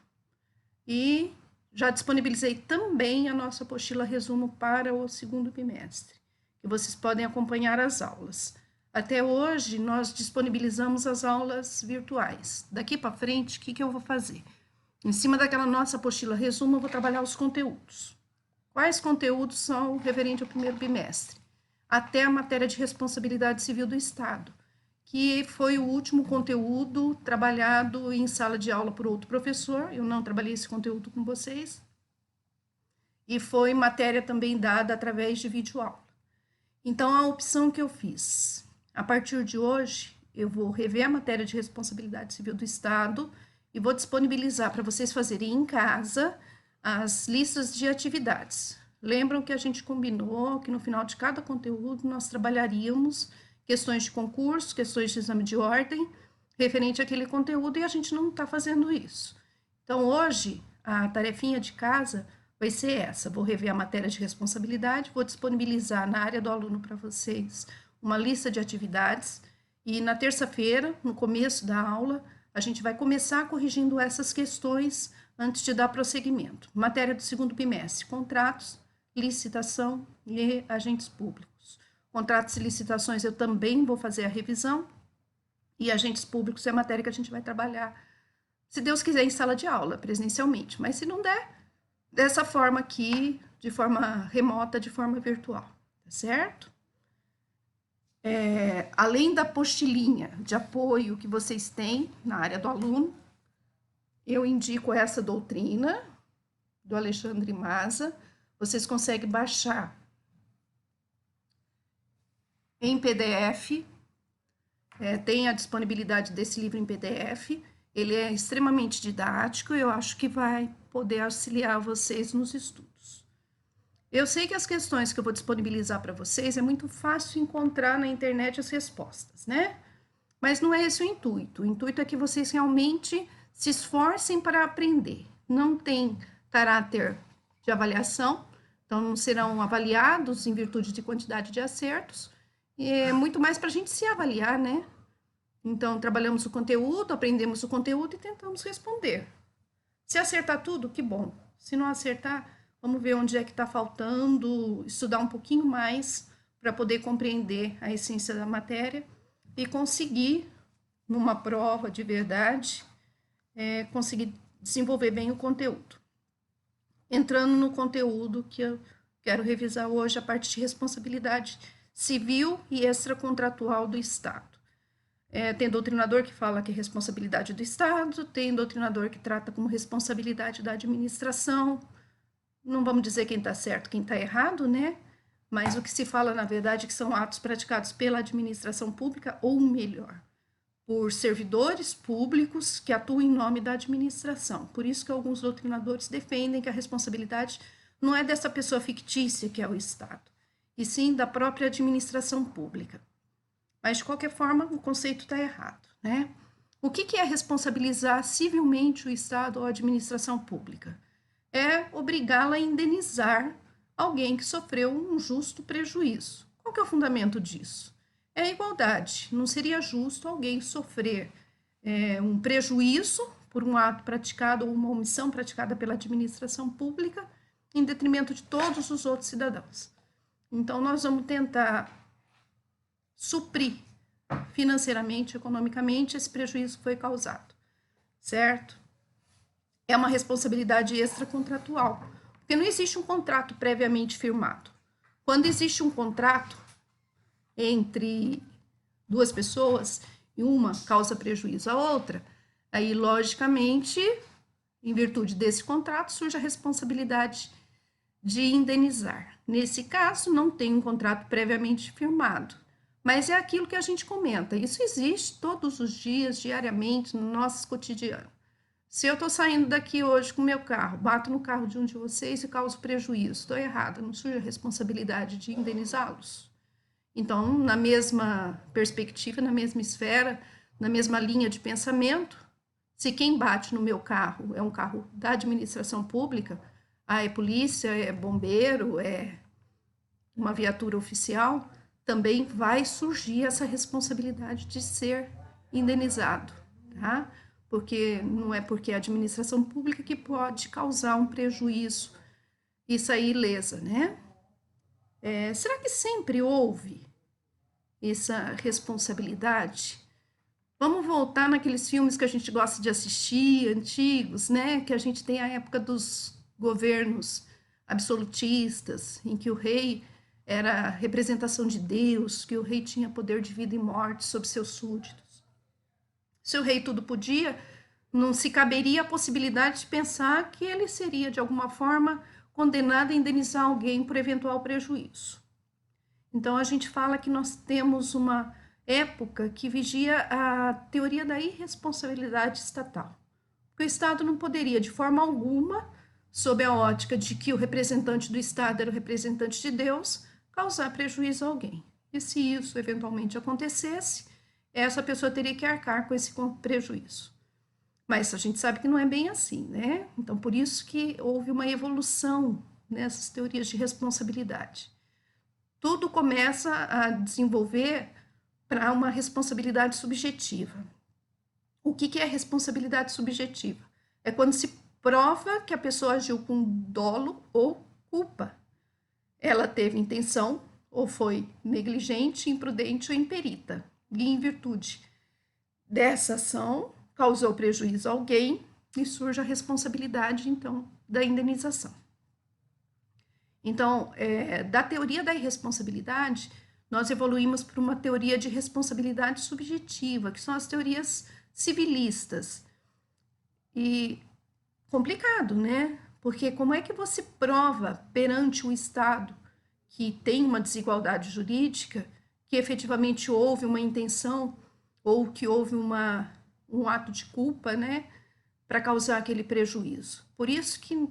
E já disponibilizei também a nossa apostila resumo para o segundo bimestre, que vocês podem acompanhar as aulas. Até hoje, nós disponibilizamos as aulas virtuais. Daqui para frente, o que eu vou fazer? Em cima daquela nossa apostila resumo, eu vou trabalhar os conteúdos. Quais conteúdos são referentes ao primeiro bimestre? Até a matéria de responsabilidade civil do Estado, que foi o último conteúdo trabalhado em sala de aula por outro professor, eu não trabalhei esse conteúdo com vocês, e foi matéria também dada através de videoaula. Então, a opção que eu fiz, a partir de hoje, eu vou rever a matéria de responsabilidade civil do Estado e vou disponibilizar para vocês fazerem em casa as listas de atividades. Lembram que a gente combinou que no final de cada conteúdo nós trabalharíamos questões de concurso, questões de exame de ordem, referente àquele conteúdo, e a gente não está fazendo isso. Então, hoje, a tarefinha de casa vai ser essa. Vou rever a matéria de responsabilidade, vou disponibilizar na área do aluno para vocês uma lista de atividades, e na terça-feira, no começo da aula, a gente vai começar corrigindo essas questões antes de dar prosseguimento. Matéria do segundo bimestre, contratos, licitação e agentes públicos. Contratos e licitações eu também vou fazer a revisão, e agentes públicos é a matéria que a gente vai trabalhar, se Deus quiser, em sala de aula, presencialmente. Mas se não der, dessa forma aqui, de forma remota, de forma virtual, tá certo? Além da apostilinha de apoio que vocês têm na área do aluno, eu indico essa doutrina do Alexandre Maza. Vocês conseguem baixar em PDF, tem a disponibilidade desse livro em PDF. Ele é extremamente didático, eu acho que vai poder auxiliar vocês nos estudos. Eu sei que as questões que eu vou disponibilizar para vocês é muito fácil encontrar na internet as respostas, né? Mas não é esse o intuito. O intuito é que vocês realmente se esforcem para aprender. Não tem caráter de avaliação, então não serão avaliados em virtude de quantidade de acertos, e é muito mais para a gente se avaliar, né? Então, trabalhamos o conteúdo, aprendemos o conteúdo e tentamos responder. Se acertar tudo, que bom. Se não acertar, vamos ver onde é que está faltando, estudar um pouquinho mais para poder compreender a essência da matéria e conseguir, numa prova de verdade, conseguir desenvolver bem o conteúdo. Entrando no conteúdo que eu quero revisar hoje, a parte de responsabilidade civil e extracontratual do Estado. Tem doutrinador que fala que é responsabilidade do Estado, tem doutrinador que trata como responsabilidade da administração. Não vamos dizer quem está certo, quem está errado, né? Mas o que se fala, na verdade, é que são atos praticados pela administração pública, ou melhor, por servidores públicos que atuam em nome da administração. Por isso que alguns doutrinadores defendem que a responsabilidade não é dessa pessoa fictícia que é o Estado, e sim da própria administração pública. Mas, de qualquer forma, o conceito está errado, né? O que é responsabilizar civilmente o Estado ou a administração pública? É obrigá-la a indenizar alguém que sofreu um justo prejuízo. Qual que é o fundamento disso? É a igualdade. Não seria justo alguém sofrer um prejuízo por um ato praticado ou uma omissão praticada pela administração pública em detrimento de todos os outros cidadãos. Então, nós vamos tentar suprir financeiramente, economicamente, esse prejuízo que foi causado, certo? É uma responsabilidade extracontratual, porque não existe um contrato previamente firmado. Quando existe um contrato entre duas pessoas e uma causa prejuízo à outra, aí, logicamente, em virtude desse contrato, surge a responsabilidade de indenizar. Nesse caso, não tem um contrato previamente firmado, mas é aquilo que a gente comenta. Isso existe todos os dias, diariamente, no nosso cotidiano. Se eu estou saindo daqui hoje com o meu carro, bato no carro de um de vocês e causo prejuízo, estou errada, não surge a responsabilidade de indenizá-los? Então, na mesma perspectiva, na mesma esfera, na mesma linha de pensamento, se quem bate no meu carro é um carro da administração pública, é polícia, é bombeiro, é uma viatura oficial, também vai surgir essa responsabilidade de ser indenizado, tá? Porque não é porque é a administração pública que pode causar um prejuízo e sair ilesa, né? Será que sempre houve essa responsabilidade? Vamos voltar naqueles filmes que a gente gosta de assistir, antigos, né? Que a gente tem a época dos governos absolutistas, em que o rei era a representação de Deus, que o rei tinha poder de vida e morte sobre seus súditos. Se o rei tudo podia, não se caberia a possibilidade de pensar que ele seria, de alguma forma, condenado a indenizar alguém por eventual prejuízo. Então, a gente fala que nós temos uma época que vigia a teoria da irresponsabilidade estatal. Porque o Estado não poderia, de forma alguma, sob a ótica de que o representante do Estado era o representante de Deus, causar prejuízo a alguém. E se isso eventualmente acontecesse, essa pessoa teria que arcar com esse prejuízo. Mas a gente sabe que não é bem assim, né? Então, por isso que houve uma evolução nessas teorias de responsabilidade. Tudo começa a desenvolver para uma responsabilidade subjetiva. O que é responsabilidade subjetiva? É quando se prova que a pessoa agiu com dolo ou culpa. ela teve intenção, ou foi negligente, imprudente ou imperita, e em virtude dessa ação causou prejuízo a alguém e surge a responsabilidade, então, da indenização. Então, da teoria da irresponsabilidade, nós evoluímos para uma teoria de responsabilidade subjetiva, que são as teorias civilistas. E complicado, né? Porque como é que você prova perante o Estado que tem uma desigualdade jurídica, que efetivamente houve uma intenção ou que houve um ato de culpa, né, para causar aquele prejuízo? Por isso que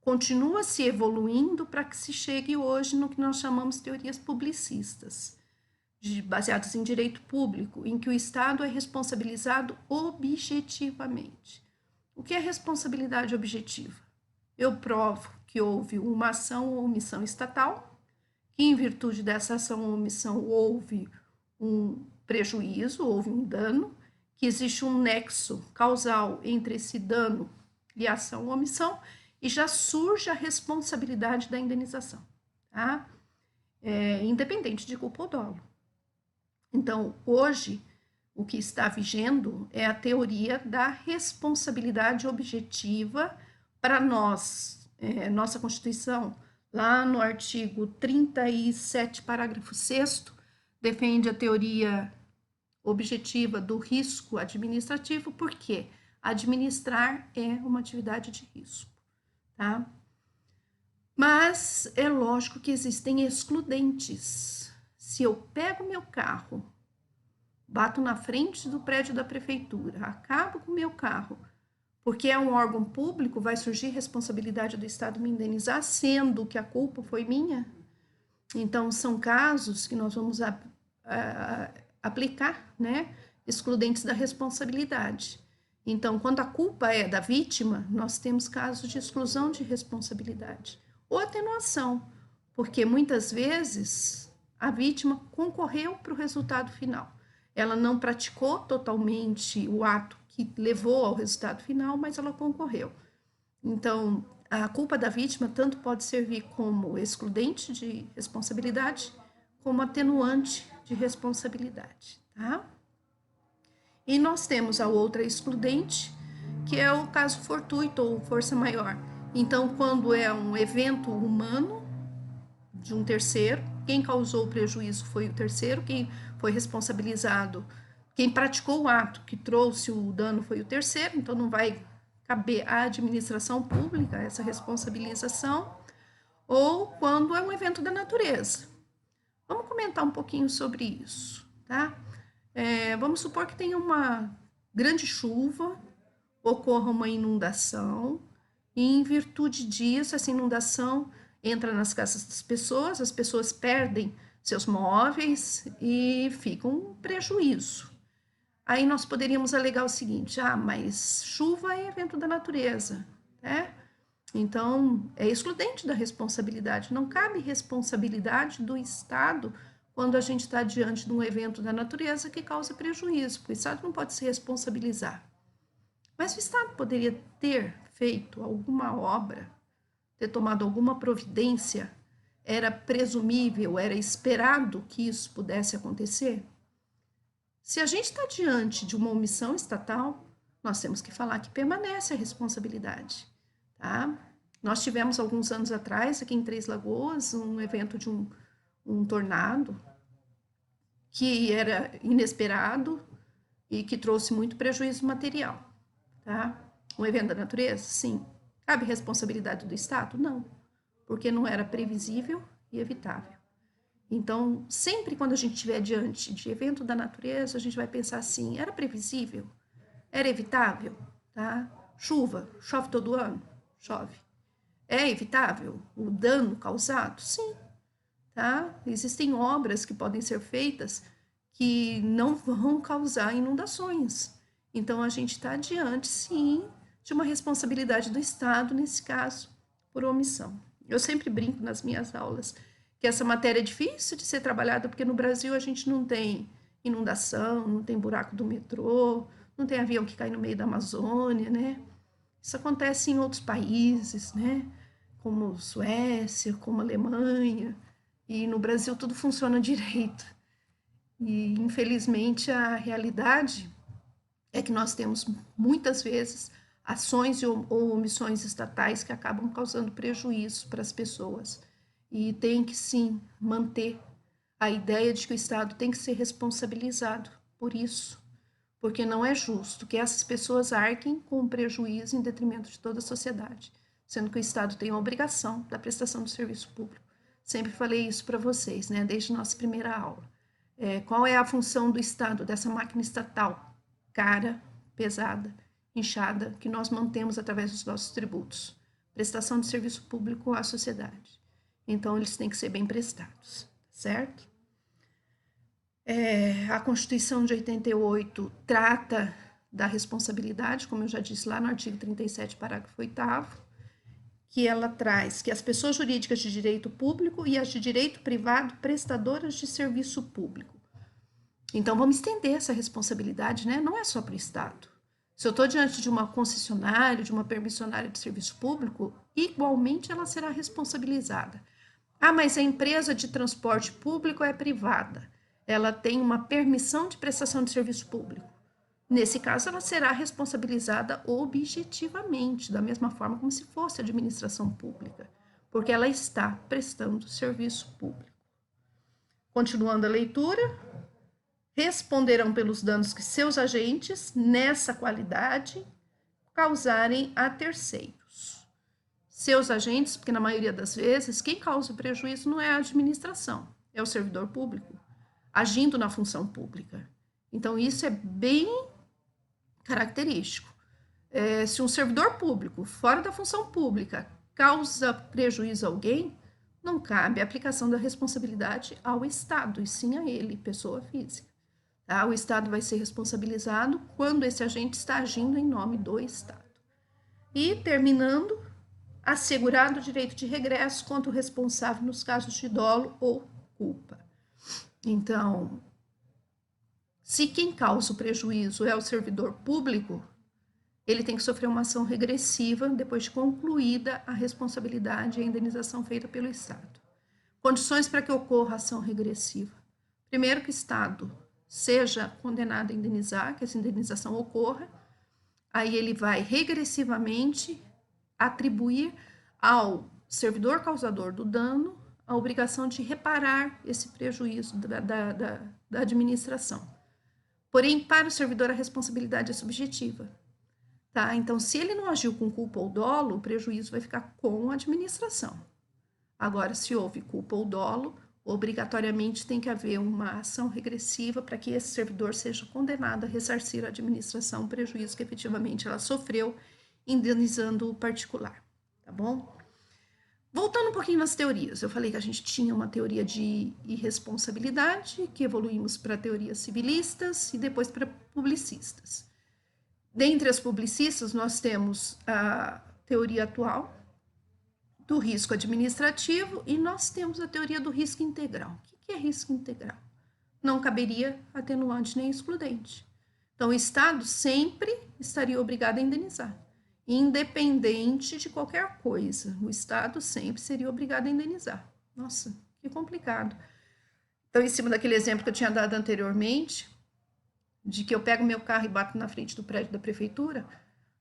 continua se evoluindo para que se chegue hoje no que nós chamamos de teorias publicistas, baseadas em direito público, em que o Estado é responsabilizado objetivamente. O que é responsabilidade objetiva? Eu provo que houve uma ação ou omissão estatal, que em virtude dessa ação ou omissão houve um prejuízo, houve um dano, que existe um nexo causal entre esse dano e a ação ou omissão, e já surge a responsabilidade da indenização, tá? Independente de culpa ou dolo. Então, hoje, o que está vigendo é a teoria da responsabilidade objetiva para nós. Nossa Constituição, lá no artigo 37, parágrafo 6º, defende a teoria objetiva do risco administrativo, porque administrar é uma atividade de risco, tá? Mas é lógico que existem excludentes. Se eu pego meu carro, bato na frente do prédio da prefeitura, acabo com o meu carro, porque é um órgão público, vai surgir responsabilidade do Estado me indenizar, sendo que a culpa foi minha? Então, são casos que nós vamos aplicar, né, excludentes da responsabilidade. Então, quando a culpa é da vítima, nós temos casos de exclusão de responsabilidade ou atenuação, porque muitas vezes a vítima concorreu para o resultado final. Ela não praticou totalmente o ato que levou ao resultado final, mas ela concorreu. Então, a culpa da vítima tanto pode servir como excludente de responsabilidade, como atenuante de responsabilidade, tá? E nós temos a outra excludente, que é o caso fortuito ou força maior. Então, quando é um evento humano de um terceiro, quem causou o prejuízo foi o terceiro, quem foi responsabilizado, quem praticou o ato que trouxe o dano foi o terceiro, então não vai caber à administração pública essa responsabilização, ou quando é um evento da natureza. Vamos comentar um pouquinho sobre isso, tá? Vamos supor que tenha uma grande chuva, ocorra uma inundação, e em virtude disso, essa inundação entra nas casas das pessoas, as pessoas perdem seus móveis e fica um prejuízo. Aí nós poderíamos alegar o seguinte: mas chuva é evento da natureza, né? Então, é excludente da responsabilidade. Não cabe responsabilidade do Estado quando a gente está diante de um evento da natureza que causa prejuízo, porque o Estado não pode se responsabilizar. Mas o Estado poderia ter feito alguma obra, ter tomado alguma providência, era presumível, era esperado que isso pudesse acontecer? Se a gente está diante de uma omissão estatal, nós temos que falar que permanece a responsabilidade, tá? Nós tivemos alguns anos atrás, aqui em Três Lagoas, um evento de um tornado que era inesperado e que trouxe muito prejuízo material, tá? Um evento da natureza? Sim. Cabe responsabilidade do Estado? Não, porque não era previsível e evitável. Então, sempre quando a gente estiver diante de evento da natureza, a gente vai pensar assim: era previsível? Era evitável? Tá? Chuva, chove todo ano? Chove. É evitável o dano causado? Sim. Tá? Existem obras que podem ser feitas que não vão causar inundações. Então, a gente está diante, sim, de uma responsabilidade do Estado, nesse caso, por omissão. Eu sempre brinco nas minhas aulas que essa matéria é difícil de ser trabalhada, porque no Brasil a gente não tem inundação, não tem buraco do metrô, não tem avião que cai no meio da Amazônia, né? Isso acontece em outros países, né? como Suécia, como Alemanha, e no Brasil tudo funciona direito. E, infelizmente, a realidade é que nós temos, muitas vezes, ações ou omissões estatais que acabam causando prejuízo para as pessoas. E tem que, sim, manter a ideia de que o Estado tem que ser responsabilizado por isso, porque não é justo que essas pessoas arquem com o prejuízo em detrimento de toda a sociedade, sendo que o Estado tem a obrigação da prestação do serviço público. Sempre falei isso para vocês, né, desde nossa primeira aula. Qual é a função do Estado, dessa máquina estatal cara, pesada, inchada, que nós mantemos através dos nossos tributos? Prestação de serviço público à sociedade. Então, eles têm que ser bem prestados, certo? A Constituição de 88 trata da responsabilidade, como eu já disse lá no artigo 37, parágrafo 8º, que ela traz que as pessoas jurídicas de direito público e as de direito privado prestadoras de serviço público. Então, vamos estender essa responsabilidade, né? Não é só para o Estado. Se eu estou diante de uma concessionária, de uma permissionária de serviço público, igualmente ela será responsabilizada. Ah, mas a empresa de transporte público é privada. Ela tem uma permissão de prestação de serviço público. Nesse caso, ela será responsabilizada objetivamente, da mesma forma como se fosse administração pública, porque ela está prestando serviço público. Continuando a leitura, responderão pelos danos que seus agentes, nessa qualidade, causarem a terceiros. Seus agentes, porque na maioria das vezes, quem causa o prejuízo não é a administração, é o servidor público, agindo na função pública. Então, isso é bem característico. Se um servidor público, fora da função pública, causa prejuízo a alguém, não cabe a aplicação da responsabilidade ao Estado, e sim a ele, pessoa física. Tá? O Estado vai ser responsabilizado quando esse agente está agindo em nome do Estado. E, terminando, assegurado o direito de regresso contra o responsável nos casos de dolo ou culpa. Então, se quem causa o prejuízo é o servidor público, ele tem que sofrer uma ação regressiva depois de concluída a responsabilidade e a indenização feita pelo Estado. Condições para que ocorra a ação regressiva. Primeiro, que o Estado seja condenado a indenizar, que essa indenização ocorra, aí ele vai regressivamente atribuir ao servidor causador do dano a obrigação de reparar esse prejuízo da administração. Porém, para o servidor, a responsabilidade é subjetiva. Tá? Então, se ele não agiu com culpa ou dolo, o prejuízo vai ficar com a administração. Agora, se houve culpa ou dolo, obrigatoriamente tem que haver uma ação regressiva para que esse servidor seja condenado a ressarcir à administração o prejuízo que efetivamente ela sofreu, indenizando o particular. Tá bom? Voltando um pouquinho nas teorias, eu falei que a gente tinha uma teoria de irresponsabilidade, que evoluímos para teorias civilistas e depois para publicistas. Dentre as publicistas, nós temos a teoria atual do risco administrativo e nós temos a teoria do risco integral. O que é risco integral? Não caberia atenuante nem excludente. Então, o Estado sempre estaria obrigado a indenizar, independente de qualquer coisa. O Estado sempre seria obrigado a indenizar. Nossa, que complicado. Então, em cima daquele exemplo que eu tinha dado anteriormente, de que eu pego meu carro e bato na frente do prédio da prefeitura,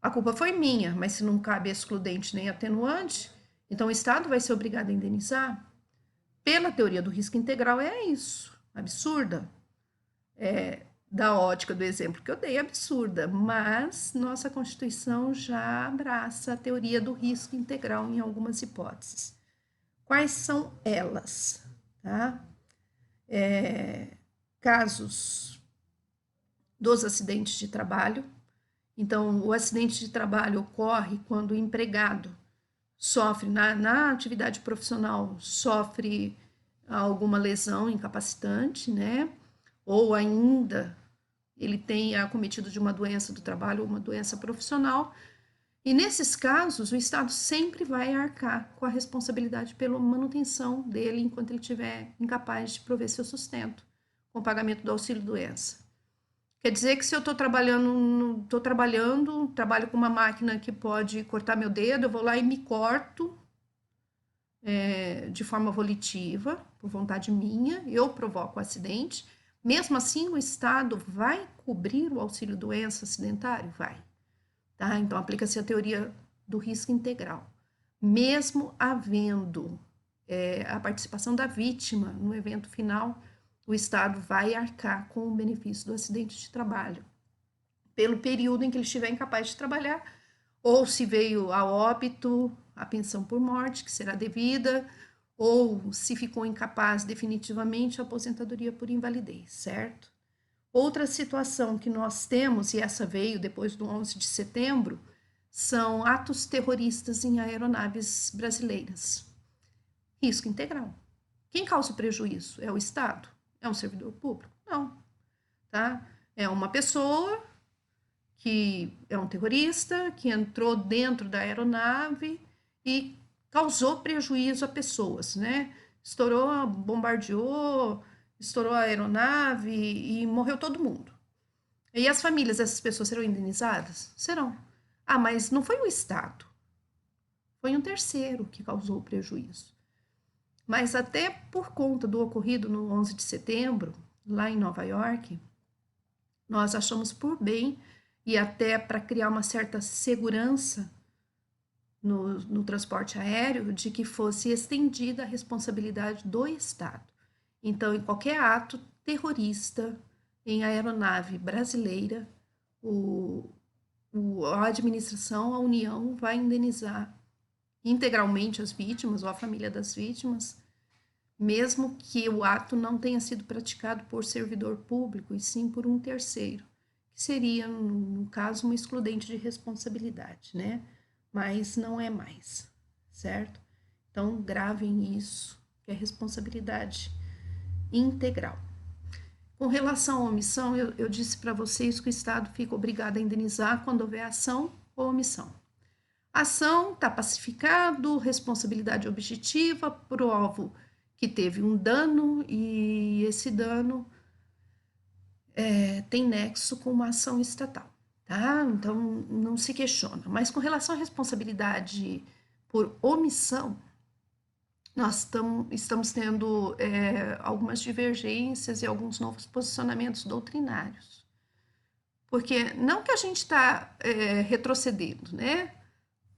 a culpa foi minha, mas se não cabe excludente nem atenuante, então o Estado vai ser obrigado a indenizar? Pela teoria do risco integral é isso, absurda. Da ótica do exemplo que eu dei, absurda, mas nossa Constituição já abraça a teoria do risco integral em algumas hipóteses. Quais são elas? Tá? Casos dos acidentes de trabalho. Então, o acidente de trabalho ocorre quando o empregado sofre, na atividade profissional, sofre alguma lesão incapacitante, né? Ou ainda ele tenha acometido de uma doença do trabalho ou uma doença profissional. E nesses casos, o Estado sempre vai arcar com a responsabilidade pela manutenção dele enquanto ele estiver incapaz de prover seu sustento, com o pagamento do auxílio-doença. Quer dizer que se eu estou trabalho com uma máquina que pode cortar meu dedo, eu vou lá e me corto, de forma volitiva, por vontade minha, eu provoco o acidente, mesmo assim o Estado vai cobrir o auxílio-doença acidentário? Vai. Tá? Então, aplica-se a teoria do risco integral. Mesmo havendo a participação da vítima no evento final, o Estado vai arcar com o benefício do acidente de trabalho, pelo período em que ele estiver incapaz de trabalhar, ou se veio a óbito, a pensão por morte, que será devida, ou se ficou incapaz definitivamente, a aposentadoria por invalidez, certo? Outra situação que nós temos, e essa veio depois do 11 de setembro, são atos terroristas em aeronaves brasileiras. Risco integral. Quem causa o prejuízo? É o Estado? É um servidor público? Não. Tá? É uma pessoa que é um terrorista, que entrou dentro da aeronave e causou prejuízo a pessoas, né? Estourou, bombardeou, estourou a aeronave e morreu todo mundo. E as famílias dessas pessoas serão indenizadas? Serão. Ah, mas não foi o Estado. Foi um terceiro que causou o prejuízo. Mas até por conta do ocorrido no 11 de setembro, lá em Nova York, nós achamos por bem, e até para criar uma certa segurança no transporte aéreo, de que fosse estendida a responsabilidade do Estado. Então, em qualquer ato terrorista em aeronave brasileira, a administração, a União, vai indenizar integralmente as vítimas ou a família das vítimas, mesmo que o ato não tenha sido praticado por servidor público, e sim por um terceiro, que seria, no caso, uma excludente de responsabilidade, né? Mas não é mais, certo? Então, gravem isso, que é responsabilidade integral. Com relação à omissão, eu disse para vocês que o Estado fica obrigado a indenizar quando houver ação ou omissão. Ação está pacificado, responsabilidade objetiva, provo que teve um dano e esse dano tem nexo com uma ação estatal, tá? Então, não se questiona. Mas com relação à responsabilidade por omissão, nós estamos tendo algumas divergências e alguns novos posicionamentos doutrinários. Porque não que a gente está retrocedendo, né?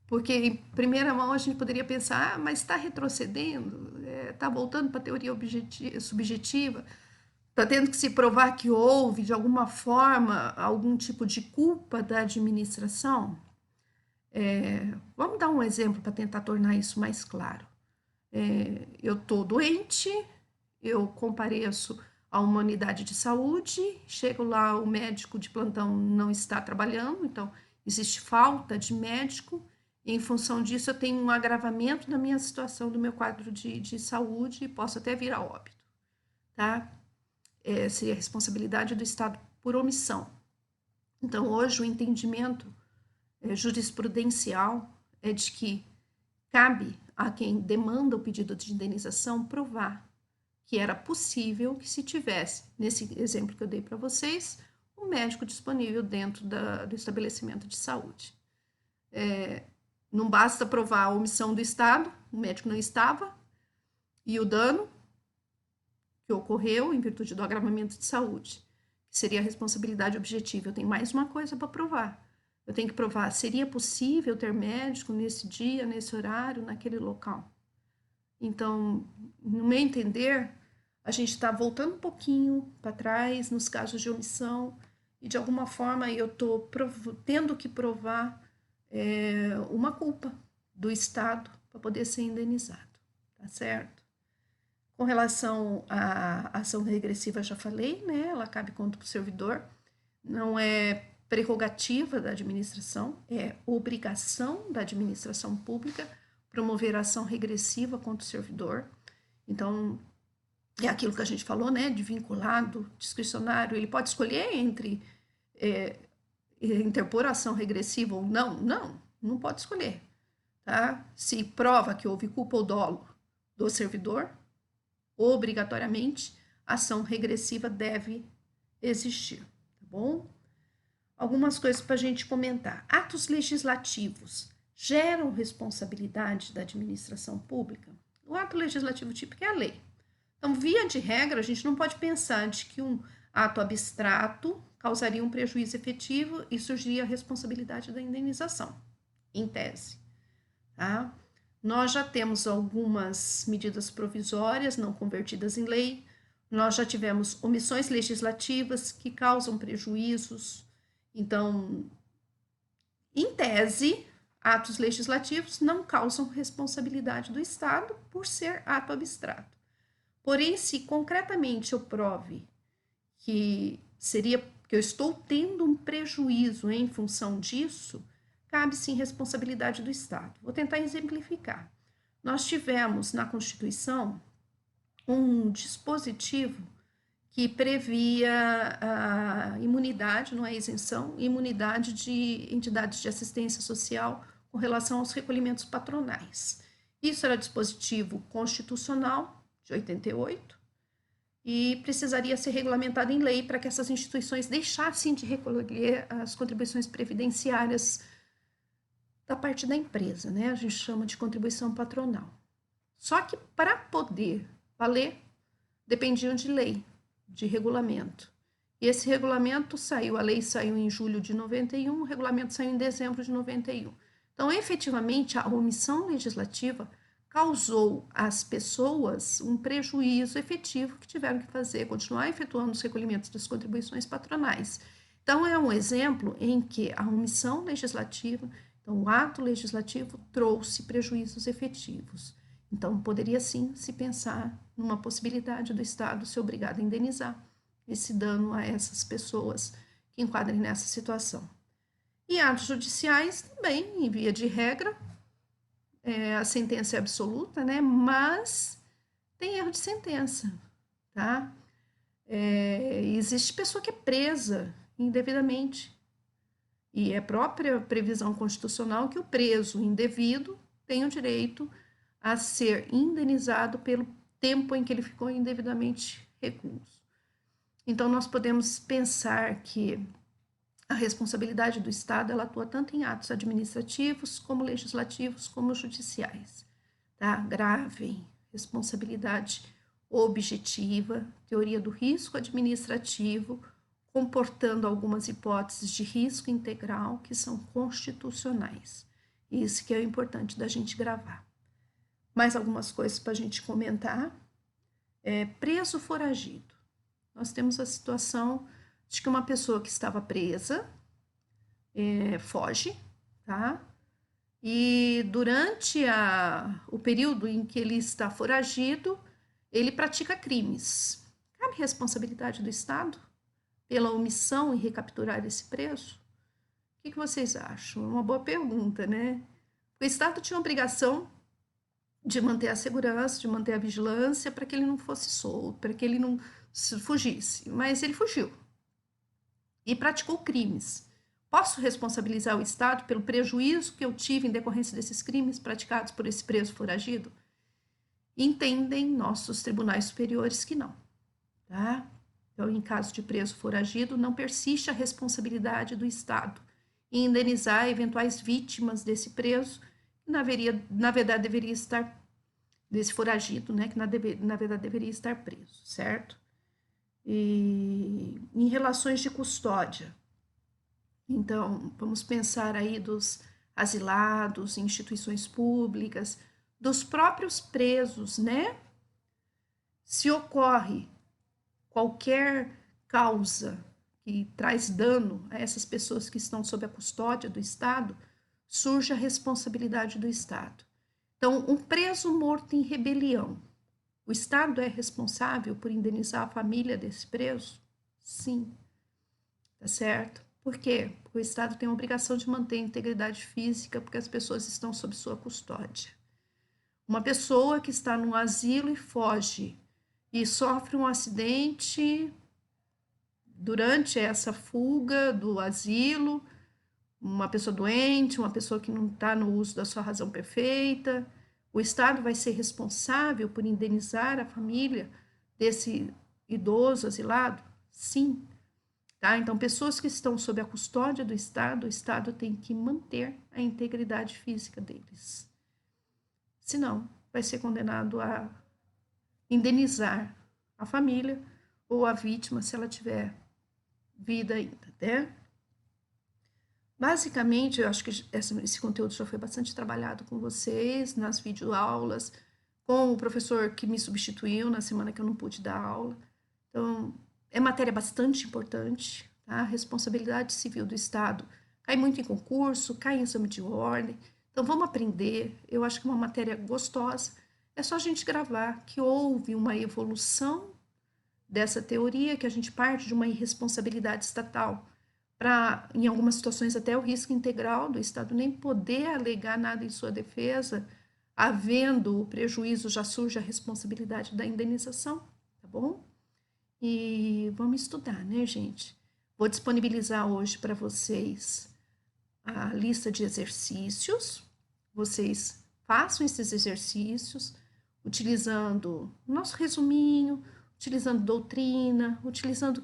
Porque, em primeira mão, a gente poderia pensar, mas está retrocedendo, está voltando para a teoria subjetiva, está tendo que se provar que houve, de alguma forma, algum tipo de culpa da administração. Vamos dar um exemplo para tentar tornar isso mais claro. Eu estou doente, eu compareço a uma unidade de saúde, chego lá, o médico de plantão não está trabalhando, então existe falta de médico. Em função disso, eu tenho um agravamento da minha situação, do meu quadro de saúde, e posso até vir a óbito, tá? Seria a responsabilidade do Estado por omissão. Então, hoje, o entendimento jurisprudencial é de que cabe a quem demanda o pedido de indenização provar que era possível que se tivesse, nesse exemplo que eu dei para vocês, um médico disponível dentro do estabelecimento de saúde. Não basta provar a omissão do Estado, o médico não estava, e o dano que ocorreu em virtude do agravamento de saúde, que seria a responsabilidade objetiva. Eu tenho mais uma coisa para provar. Eu tenho que provar, seria possível ter médico nesse dia, nesse horário, naquele local. Então, no meu entender, a gente está voltando um pouquinho para trás nos casos de omissão, e de alguma forma eu estou tendo que provar uma culpa do Estado para poder ser indenizado, tá certo? Com relação à ação regressiva, já falei, né? Ela cabe contra o servidor, não é prerrogativa da administração, é obrigação da administração pública promover ação regressiva contra o servidor. Então, é aquilo que a gente falou, né? De vinculado, discricionário, ele pode escolher entre interpor ação regressiva ou não? Não pode escolher, tá? Se prova que houve culpa ou dolo do servidor, obrigatoriamente, ação regressiva deve existir, tá bom? Algumas coisas para a gente comentar. Atos legislativos geram responsabilidade da administração pública? O ato legislativo típico é a lei. Então, via de regra, a gente não pode pensar de que um ato abstrato causaria um prejuízo efetivo e surgiria a responsabilidade da indenização, em tese. Tá? Nós já temos algumas medidas provisórias não convertidas em lei, nós já tivemos omissões legislativas que causam prejuízos. Então, em tese, atos legislativos não causam responsabilidade do Estado por ser ato abstrato. Porém, se concretamente eu prove que eu estou tendo um prejuízo em função disso, cabe sim responsabilidade do Estado. Vou tentar exemplificar. Nós tivemos na Constituição um dispositivo que previa a imunidade, não é isenção, imunidade de entidades de assistência social com relação aos recolhimentos patronais. Isso era dispositivo constitucional de 88 e precisaria ser regulamentado em lei para que essas instituições deixassem de recolher as contribuições previdenciárias da parte da empresa, né? A gente chama de contribuição patronal. Só que para poder valer, dependiam de lei, de regulamento. E esse regulamento saiu, a lei saiu em julho de 91, o regulamento saiu em dezembro de 91. Então, efetivamente, a omissão legislativa causou às pessoas um prejuízo efetivo que tiveram que fazer, continuar efetuando os recolhimentos das contribuições patronais. Então, é um exemplo em que a omissão legislativa, então, o ato legislativo trouxe prejuízos efetivos. Então, poderia sim se pensar numa possibilidade do Estado ser obrigado a indenizar esse dano a essas pessoas que enquadrem nessa situação. E atos judiciais também, em via de regra, a sentença é absoluta, né? Mas tem erro de sentença, tá? Existe pessoa que é presa indevidamente. E é própria previsão constitucional que o preso indevido tem o direito a ser indenizado pelo tempo em que ele ficou indevidamente recluso. Então, nós podemos pensar que a responsabilidade do Estado, ela atua tanto em atos administrativos, como legislativos, como judiciais. Tá? Gravem, responsabilidade objetiva, teoria do risco administrativo, comportando algumas hipóteses de risco integral que são constitucionais. Isso que é importante da gente gravar. Mais algumas coisas para a gente comentar. Preso foragido. Nós temos a situação de que uma pessoa que estava presa foge, tá? E durante o período em que ele está foragido, ele pratica crimes. Cabe responsabilidade do Estado pela omissão em recapturar esse preso? O que vocês acham? É uma boa pergunta, né? O Estado tinha a obrigação de manter a segurança, de manter a vigilância para que ele não fosse solto, para que ele não fugisse. Mas ele fugiu e praticou crimes. Posso responsabilizar o Estado pelo prejuízo que eu tive em decorrência desses crimes praticados por esse preso foragido? Entendem nossos tribunais superiores que não, tá? Então, em caso de preso foragido, não persiste a responsabilidade do Estado em indenizar eventuais vítimas desse preso, que na verdade deveria estar, desse foragido, né, que na verdade deveria estar preso, certo? E em relações de custódia, então, vamos pensar aí dos asilados, instituições públicas, dos próprios presos, né? Se ocorre qualquer causa que traz dano a essas pessoas que estão sob a custódia do Estado, surge a responsabilidade do Estado. Então, um preso morto em rebelião, o Estado é responsável por indenizar a família desse preso? Sim, tá certo? Por quê? Porque o Estado tem a obrigação de manter a integridade física porque as pessoas estão sob sua custódia. Uma pessoa que está num asilo e foge e sofre um acidente durante essa fuga do asilo, uma pessoa doente, uma pessoa que não está no uso da sua razão perfeita, o Estado vai ser responsável por indenizar a família desse idoso asilado? Sim. Tá? Então, pessoas que estão sob a custódia do Estado, o Estado tem que manter a integridade física deles. Senão, vai ser condenado a indenizar a família ou a vítima, se ela tiver vida ainda, né? Basicamente, eu acho que esse conteúdo já foi bastante trabalhado com vocês, nas videoaulas, com o professor que me substituiu na semana que eu não pude dar aula. Então, é matéria bastante importante, tá? A responsabilidade civil do Estado cai muito em concurso, cai em exame de ordem. Então, vamos aprender. Eu acho que é uma matéria gostosa. É só a gente gravar que houve uma evolução dessa teoria, que a gente parte de uma irresponsabilidade estatal para, em algumas situações, até o risco integral do Estado nem poder alegar nada em sua defesa, havendo o prejuízo, já surge a responsabilidade da indenização, tá bom? E vamos estudar, né, gente? Vou disponibilizar hoje para vocês a lista de exercícios. Vocês façam esses exercícios utilizando o nosso resuminho, utilizando doutrina, utilizando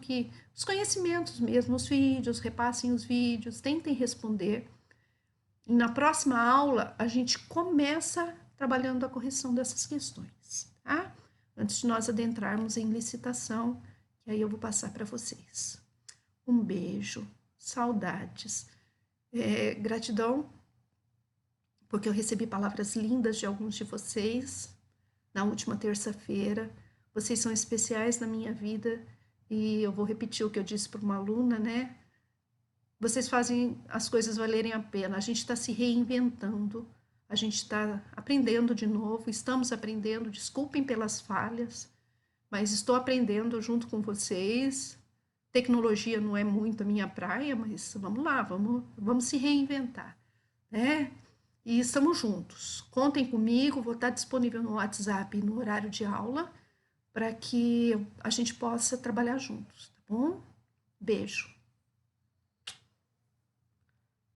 os conhecimentos mesmo, os vídeos, repassem os vídeos, tentem responder. E na próxima aula, a gente começa trabalhando a correção dessas questões, tá? Antes de nós adentrarmos em licitação, que aí eu vou passar para vocês. Um beijo, saudades, gratidão, porque eu recebi palavras lindas de alguns de vocês na última terça-feira. Vocês são especiais na minha vida e eu vou repetir o que eu disse para uma aluna, né? Vocês fazem as coisas valerem a pena. A gente está se reinventando, a gente está aprendendo de novo, estamos aprendendo. Desculpem pelas falhas, mas estou aprendendo junto com vocês. Tecnologia não é muito a minha praia, mas vamos lá, vamos se reinventar, né? E estamos juntos. Contem comigo, vou estar disponível no WhatsApp no horário de aula para que a gente possa trabalhar juntos, tá bom? Beijo.